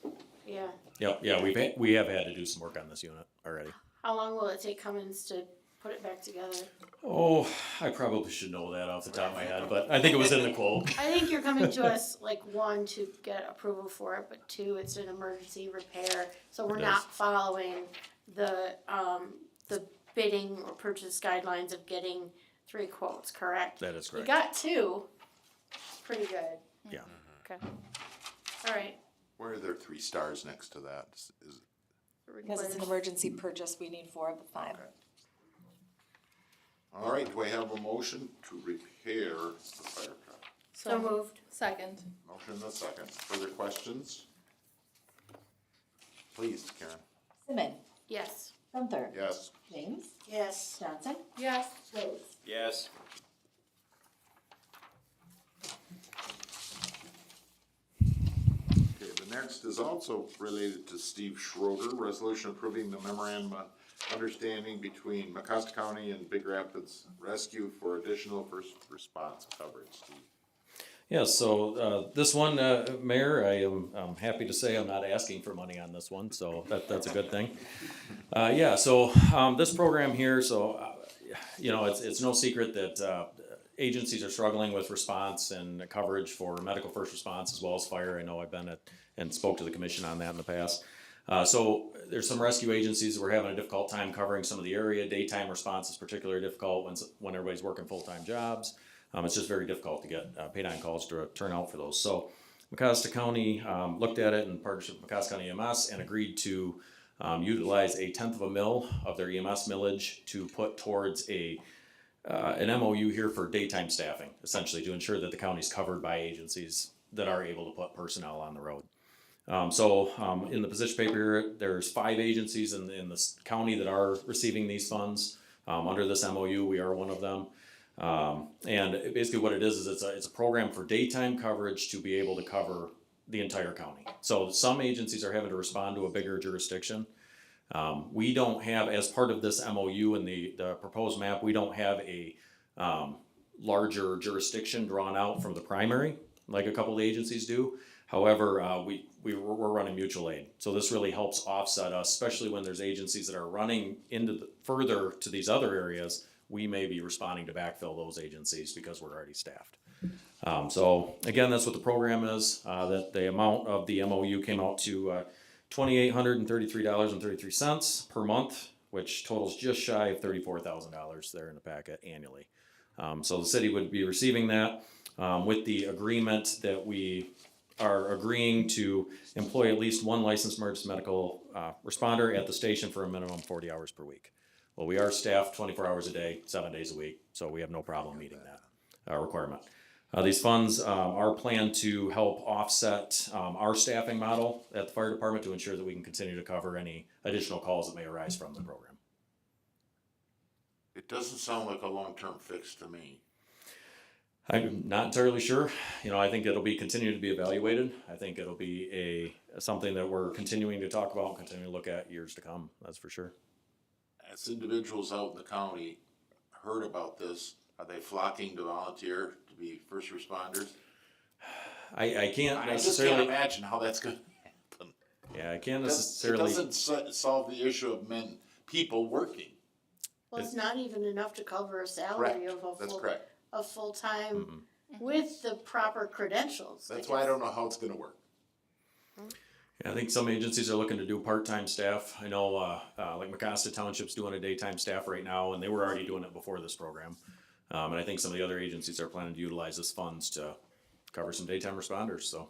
Yeah. Yep, yeah, we have had to do some work on this unit already. How long will it take Cummins to put it back together? Oh, I probably should know that off the top of my head, but I think it was in the quote. I think you're coming to us, like, one, to get approval for it, but two, it's an emergency repair. So we're It not is. following the bidding or purchase guidelines of getting 3 quotes, correct? That is We correct. got 2, pretty good. Yeah. Okay. All right. Why are there 3 stars next to that? Is Because it's an emergency purchase, we need 4 of the 5. all right, do I have a motion to repair the fire truck? So moved. Second. Motion and a second. Further questions? Please, Karen. Simmon, Yes. Gunther, Yes. James, Yes. Johnson, Yes. Rhodes. Yes. Okay, the next is also related to Steve Schroeder, resolution approving the memorandum of understanding between Mecosta County and Big Rapids Rescue for additional first response coverage. Steve. Yeah, so, this one, Mayor, I am happy to say I'm not asking for money on this one, so that's a good thing. Yeah, so, this program here, so, you know, it's no secret that, agencies are struggling with response and coverage for medical first response as well as fire. I know I've been and spoke to the commission on that in the past. So there's some rescue agencies that were having a difficult time covering some of the area. Daytime response is particularly difficult when everybody's working full-time jobs. It's just very difficult to get paid on calls to turn out for those. So Mecosta County looked at it in partnership with Mecosta County EMS and agreed to utilize 1/10 of a mil of their EMS millage to put towards an MOU here for daytime staffing, essentially to ensure that the county's covered by agencies that are able to put personnel on the road. In the position paper here, there's 5 agencies in the county that are receiving these funds. Under this MOU, we are one of them. And basically what it is it's a program for daytime coverage to be able to cover the entire county. So some agencies are having to respond to a bigger jurisdiction. We don't have, as part of this MOU and the proposed map, we don't have a larger jurisdiction drawn out from the primary, like a couple of agencies do. However, we're running mutual aid. So this really helps offset us, especially when there's agencies that are running further to these other areas. We may be responding to backfill those agencies because we're already staffed. So again, that's what the program is. That the amount of the MOU came out to $2,833.33 per month, which totals just shy of $34,000 there in the packet annually. So the city would be receiving that with the agreement that we are agreeing to employ at least 1 licensed emergency medical responder at the station for a minimum 40 hours per week. Well, we are staffed 24 hours a day, 7 days a week, so we have no problem meeting that requirement. These funds are planned to help offset our staffing model at the fire department to ensure that we can continue to cover any additional calls that may arise from the program. It doesn't sound like a long-term fix to me. I'm not entirely sure. You know, I think it'll be continuing to be evaluated. I think it'll be something that we're continuing to talk about and continue to look at years to come. That's for sure. As individuals out in the county heard about this, are they flocking to volunteer to be first responders? I can't I just necessarily. can't imagine how that's gonna happen. Yeah, I can't It necessarily. doesn't solve the issue of people working. Well, it's not even enough to cover a salary Correct, of a that's full, correct. a full-time with the proper credentials. That's Like why I it's- don't know how it's gonna work. Yeah, I think some agencies are looking to do part-time staff. I know, like Mecosta Township's doing a daytime staff right now, and they were already doing it before this program. And I think some of the other agencies are planning to utilize this funds to cover some daytime responders, so.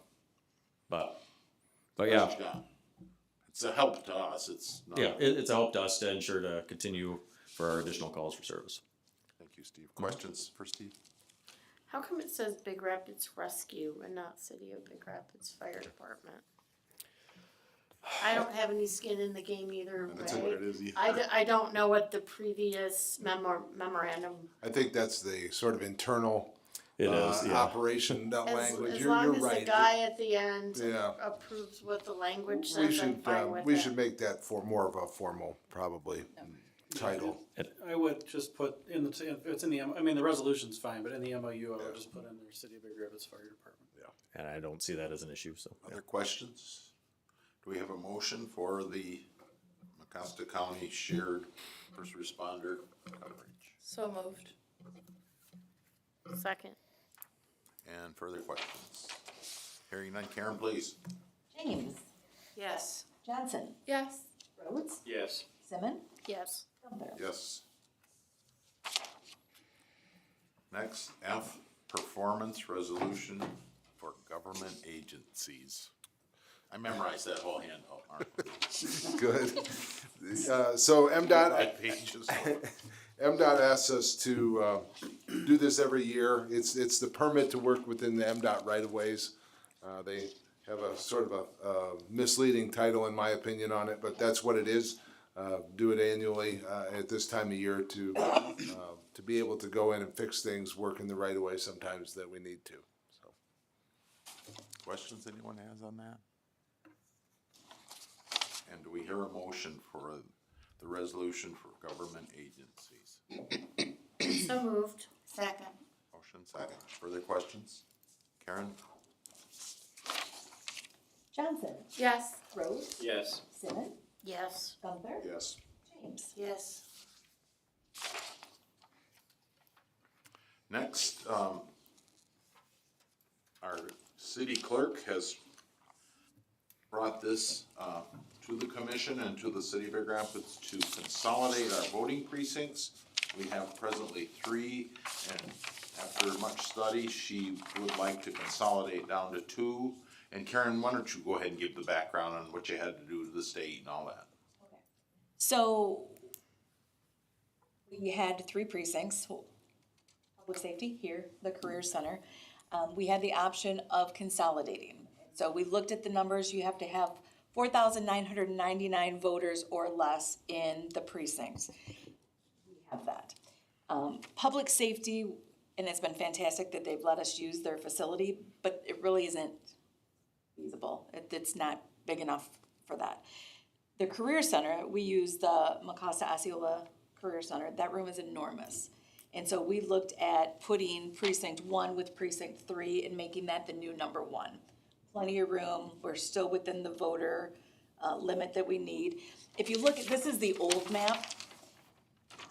But yeah, It's a help to us, it's not. yeah, it's helped us to ensure to continue for our additional calls for service. Thank you, Steve. Questions for Steve? How come it says Big Rapids Rescue and not City of Big Rapids Fire Department? I don't have any skin in the game either That's what it way. is either. I don't know what the previous memorandum, I think that's the sort of internal It is, yeah. operation language. as You're long as right. the guy at the end Yeah. approves what the language We says, I'm should, fine with it. we should make that for more of a formal, probably, title. I would just put in the, if it's in the, I mean, the resolution's fine, but in the MOU, I would just put in there City of Big Rapids Fire Department. And I don't see that as an issue, so. Other questions? Do we have a motion for the Mecosta County Shared First Responder Coverage? So moved. Second. And further questions? Hearing none, Karen, please. James, Yes. Johnson, Yes. Rhodes, Yes. Simmon, Yes. Gunther. Yes. Next, F, Performance Resolution for Government Agencies. I memorized that whole handout, Mark. Good. So MDOT, Right pages. MDOT asks us to do this every year. It's the permit to work within the MDOT right-of-ways. They have a sort of a misleading title, in my opinion, on it, but that's what it is. Do it annually at this time of year to be able to go in and fix things, work in the right-of-way sometimes that we need to. So, Questions anyone has on that? And do we hear a motion for the resolution for government agencies? So moved. Second. Motion second. Further questions? Karen? Johnson, Yes. Rhodes, Yes. Simmon, Yes. Gunther, Yes. James. Yes. Next, our city clerk has brought this to the commission and to the city of Big Rapids to consolidate our voting precincts. We have presently 3, and after much study, she would like to consolidate down to 2. And Karen, why don't you go ahead and give the background on what you had to do to the state and all that? So we had 3 precincts, public safety here, the Career Center. We had the option of consolidating. So we looked at the numbers, you have to have 4,999 voters or less in the precincts. We have that. Public safety, and it's been fantastic that they've let us use their facility, but it really isn't feasible. It's not big enough for that. The Career Center, we use the Mecosta Osceola Career Center. That room is enormous. And so we looked at putting precinct 1 with precinct 3 and making that the new number 1. Plenty of room. We're still within the voter limit that we need. If you look at, this is the old map.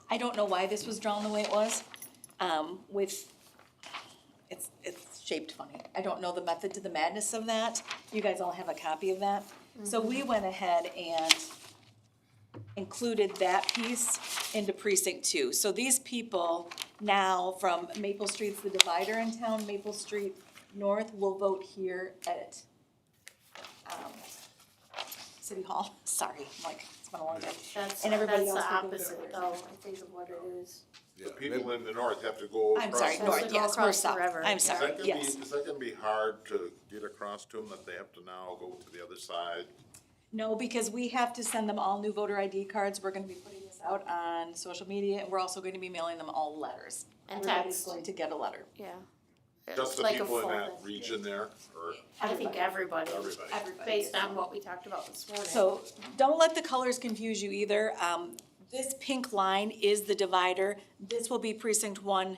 I don't know why this was drawn the way it was. It's shaped funny. I don't know the method to the madness of that. You guys all have a copy of that. So we went ahead and included that piece into precinct 2. So these people now from Maple Street's the divider in town, Maple Street North will vote here at City Hall. Sorry, like, it's been a long day. That's, And everybody that's the else will go opposite there. though, I think of what it is. Yeah, People in the north have to go across. I'm sorry, Has to north, go yes, we're across the south. river. I'm Is Is sorry, that gonna yes. be, is that gonna be hard to get across to them, that they have to now go to the other side? No, because we have to send them all new voter ID cards. We're gonna be putting this out on social media, and we're also going to be mailing them all letters. And Everybody's text. going to get a letter. Yeah. Just It's the like a people in full that thing. region there, or I think everybody, everybody? Everybody. based on what we talked about this morning. So don't let the colors confuse you either. This pink line is the divider. This will be precinct 1.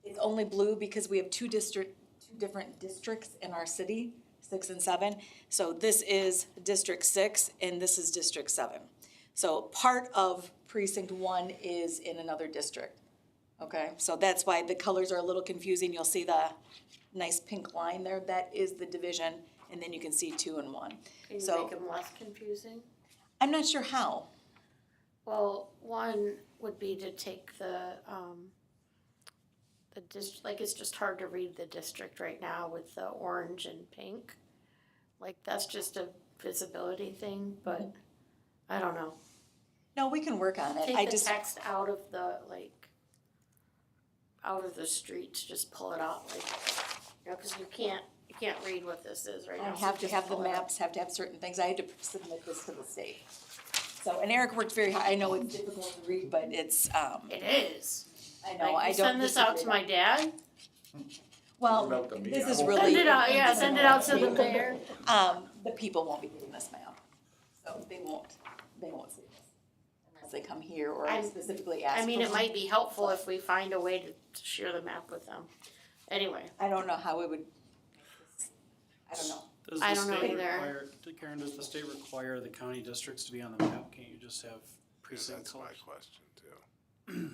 It's only blue because we have two different districts in our city, 6 and 7. So this is District 6 and this is District 7. So part of precinct 1 is in another district. Okay, so that's why the colors are a little confusing. You'll see the nice pink line there. That is the division, and then you can see 2 and 1. Can you so- make them less confusing? I'm not sure how. Well, one would be to take the like, it's just hard to read the district right now with the orange and pink. Like, that's just a visibility thing, but I don't know. No, we can work on it. I Take the just, text out of the, like, out of the streets, just pull it out, like, you know, cause you can't read what this is right I now. so have to just have the pull it out. maps, have to have certain things. I had to submit this to the state. So, and Eric worked very hard. I know it's difficult to read, but it's, It is. I know, Like, I you don't. send this out to my dad, Well, Send it out to me. this is I won't really. send it out, yeah, send it out to the mayor. The people won't be getting this map. So they won't see this unless they come here or I'm- specifically ask. I mean, for it one. might be helpful if we find a way to share the map with them. Anyway, I don't know how it would, I don't know. Does I the don't know state either. require, Karen, does the state require the county districts to be on the map? Can't you just have precinct That's my colors? question too.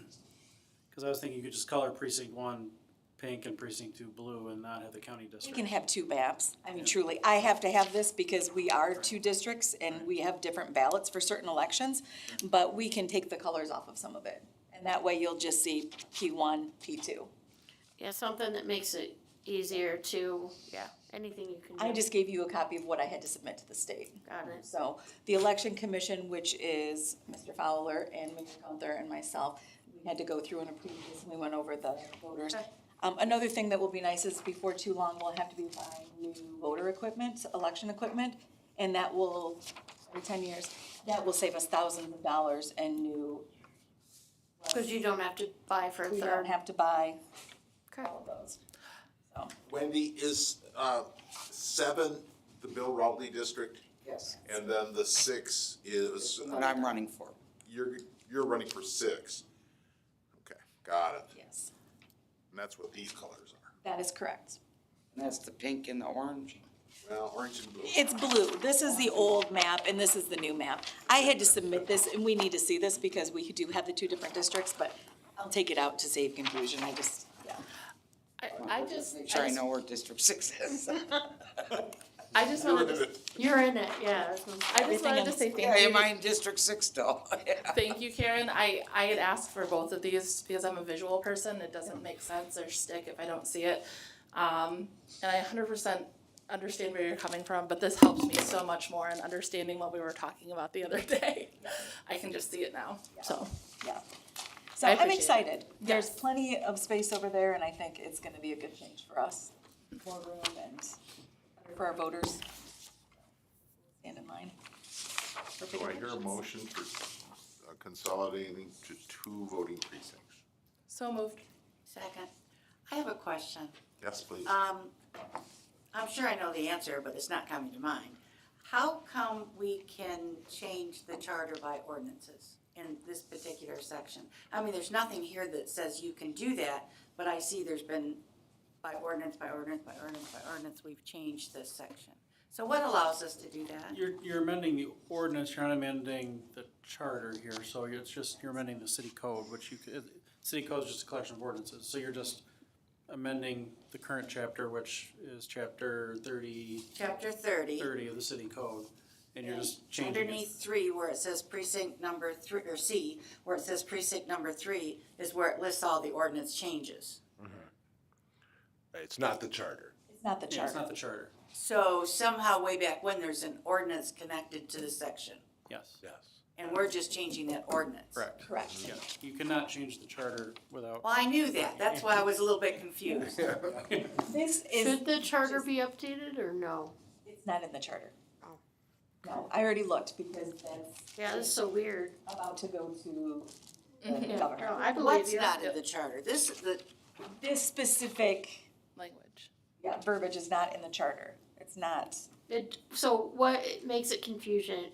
Cause I was thinking you could just color precinct 1 pink and precinct 2 blue and not have the county We district. can have 2 maps. I mean, truly, I have to have this because we are 2 districts and we have different ballots for certain elections. But we can take the colors off of some of it. And that way you'll just see P1, P2. yeah, something that makes it easier to, yeah, anything you can do. I just gave you a copy of what I had to submit to the state. Got it. So the election commission, which is Mr. Fowler and Mayor Gunther and myself, we had to go through and approve this, and we went over the voters. Okay. Another thing that will be nice is before too long, we'll have to be buying new voter equipment, election equipment, and that will, every 10 years, that will save us thousands of dollars in new. Cause you don't have to buy for a We don't third. have to buy Okay. all of those. So, Wendy, is 7 the Bill Routley district? Yes, And then the 6 is, what I'm running for. you're running for 6? Okay, got it. yes, And that's what these colors are. that is correct. And that's the pink and the orange. Well, orange and blue. It's blue. This is the old map and this is the new map. I had to submit this and we need to see this because we do have the 2 different districts, but I'll take it out to save confusion. I just, yeah. I just, Make sure I know where District 6 is. I just wanted to, You're in it, yeah. that's what I'm saying. I just wanted to say thank you. Yeah, am I in District 6 still? Thank you, Karen. I had asked for both of these because I'm a visual person. It doesn't make sense or stick if I don't see it. And I 100% understand where you're coming from, but this helps me so much more in understanding what we were talking about the other day. I can just see it now, so. Yeah. So I I'm appreciate it. excited. There's plenty of space over there and I think it's gonna be a good change for us. More room and for our voters. Stand in line. Do I hear a motion for consolidating to 2 voting precincts? So moved. Second. I have a question. Yes, please. I'm sure I know the answer, but it's not coming to mind. How come we can change the charter by ordinances in this particular section? I mean, there's nothing here that says you can do that, but I see there's been by ordinance, we've changed this section. So what allows us to do that? You're amending the ordinance, you're not amending the charter here, so it's just, you're amending the city code, which city code is just a collection of ordinances, so you're just amending the current chapter, which is chapter 30 Chapter 30. of the city code, and you're just changing it. Underneath 3, where it says precinct number 3, or C, where it says precinct number 3, is where it lists all the ordinance changes. It's not the charter. It's not the Yeah, it's charter. not the charter, So somehow way back when, there's an ordinance connected to the section. yes. Yes. and we're just changing that ordinance. Correct. Correct. Yeah, you cannot change the charter without. Well, I knew that, that's why I was a little bit confused. This is, Should the charter be updated or no? it's not in the charter. Oh. No, I already looked because that's Yeah, that's so weird. about to go to the No, governor. I believe What's you. not in the charter? This specific, Language. yeah, verbiage is not in the charter. It's not, So what makes it confusing,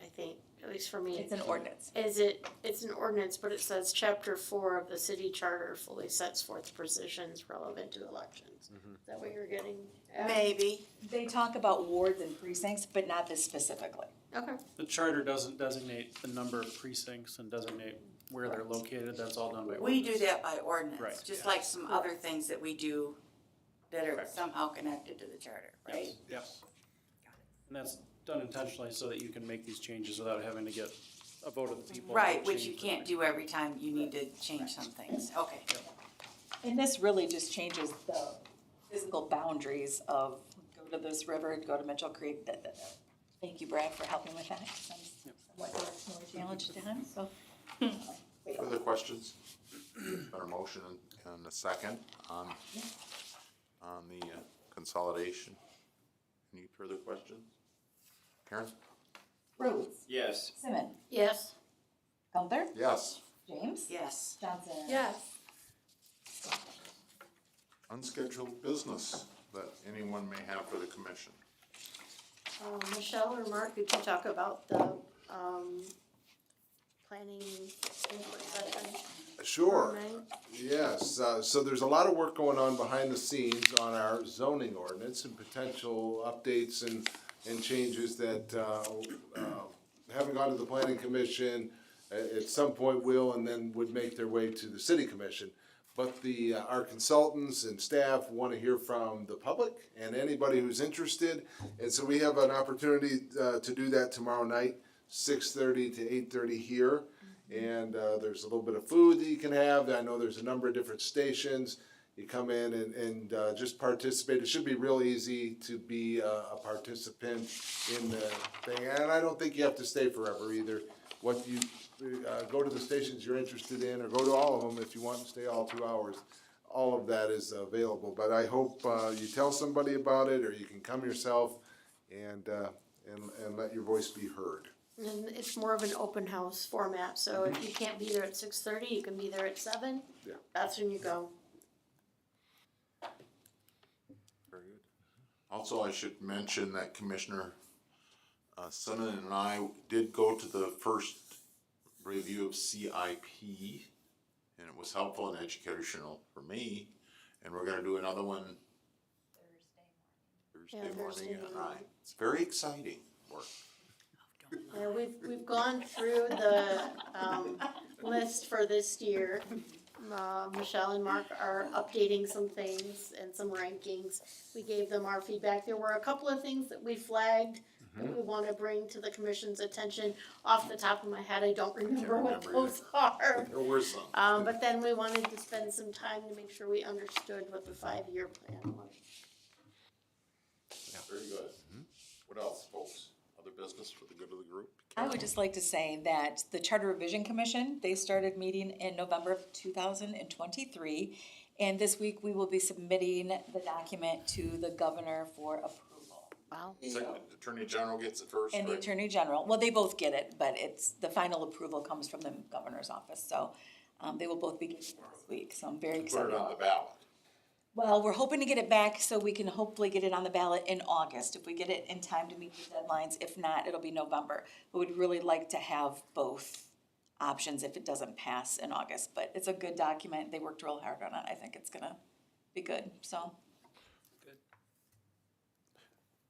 I think, at least for me, it's an ordinance. it's an ordinance, but it says chapter 4 of the city charter fully sets forth positions relevant to elections. Is that what you're getting at? Maybe. They talk about wards and precincts, but not this specifically. Okay. The charter doesn't designate the number of precincts and designate where they're located, that's all done by We ordinance. do that by ordinance, Right, just yeah. like some other things that we do that are Correct. somehow connected to the charter, right? Yes, yes. And that's done intentionally so that you can make these changes without having to get a vote of the people. to Right, which you change can't do every time you need to change some things, okay. And this really just changes the physical boundaries of go to this river, go to Mitchell Creek. Thank you, Brad, for helping with that. 'Cause I'm somewhat directionally challenged down, so. Further questions? Been a motion and a second on the consolidation. Any further questions? Karen? Rhodes, Yes. Simmons, Yes. Gunther, Yes. James, Yes. Johnson. Yes. Unscheduled business that anyone may have for the commission. Michelle or Mark, could you talk about the, planning input session? Sure. tonight? Yes, so there's a lot of work going on behind the scenes on our zoning ordinance and potential updates and changes that, haven't gone to the planning commission, at some point will, and then would make their way to the city commission. But our consultants and staff wanna hear from the public and anybody who's interested. And so we have an opportunity, to do that tomorrow night, 6:30 to 8:30 here. And there's a little bit of food that you can have. I know there's a number of different stations. You come in and just participate. It should be real easy to be a participant in the thing. And I don't think you have to stay forever either. What you, go to the stations you're interested in, or go to all of them if you want to stay all 2 hours. All of that is available. But I hope you tell somebody about it, or you can come yourself and let your voice be heard. And it's more of an open house format, so if you can't be there at 6:30, you can be there at 7. Yeah. That's when you go. Very good. Also, I should mention that Commissioner Sonnen and I did go to the first review of CIP, and it was helpful and educational for me, and we're gonna do another one Thursday morning Thursday at morning. 9. It's very exciting work. Yeah, we've gone through the, list for this year. Michelle and Mark are updating some things and some rankings. We gave them our feedback. There were a couple of things that we flagged that we wanna bring to the commission's attention. Off the top of my head, I don't remember what remember those are. There were some. But then we wanted to spend some time to make sure we understood what the 5-year plan was. Very good. What else, folks? Other business for the good of the group? I would just like to say that the Charter Revision Commission, they started meeting in November of 2023. And this week, we will be submitting the document to the governor for approval. Wow. Second, Attorney General gets it first, And the right? Attorney General, well, they both get it, but it's, the final approval comes from the governor's office. So they will both be getting it this week, so I'm very Put excited. it on the ballot. Well, we're hoping to get it back so we can hopefully get it on the ballot in August, if we get it in time to meet the deadlines. If not, it'll be November. But we'd really like to have both options if it doesn't pass in August. But it's a good document. They worked real hard on it. I think it's gonna be good, so.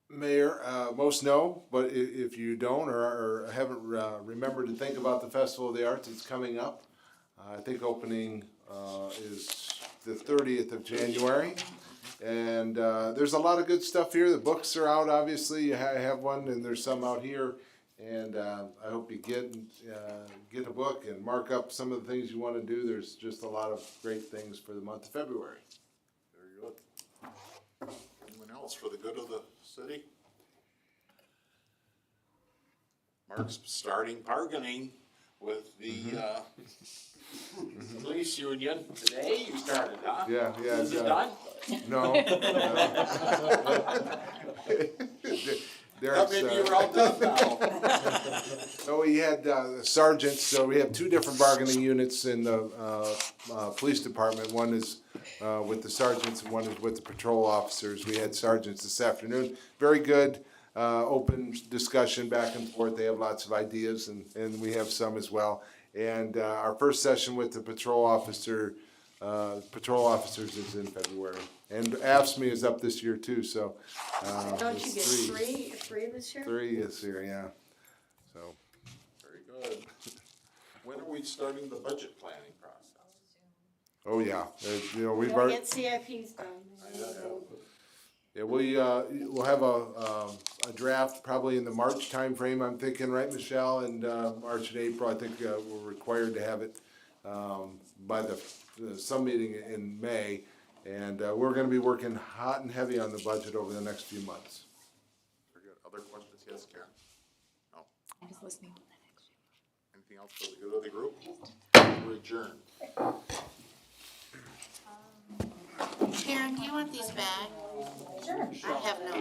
Mayor, most know, but if you don't or haven't remembered to think about the Festival of the Arts, it's coming up. I think opening is the 30th of January. And there's a lot of good stuff here. The books are out, obviously. You have one, and there's some out here. And I hope you get a book and mark up some of the things you want to do. There's just a lot of great things for the month of February. Very good. Anyone else for the good of the city? Mark's starting bargaining with the, police union today. You started, huh? Yeah, yeah. Is it done? No. Thought maybe you were all done now. So we had sergeants, so we have two different bargaining units in the police department. One is with the sergeants and one is with the patrol officers. We had sergeants this afternoon. Very good, open discussion back and forth. They have lots of ideas and we have some as well. And our first session with the patrol officers is in February. And AFSMI is up this year too, so. Don't you it's get three this year? 3 this year, yeah. So, Very good. When are we starting the budget planning process? oh yeah, you know, we've Gotta already, get CIPs done. yeah, we'll have a draft probably in the March timeframe, I'm thinking, right, Michelle? And, March and April, I think, we're required to have it, by some meeting in May. And, we're gonna be working hot and heavy on the budget over the next few months. Very good. Other questions? Yes, Karen? No? I'm just listening. Anything else for the good of the group? We're adjourned. Karen, do you want these back? Sure. I have no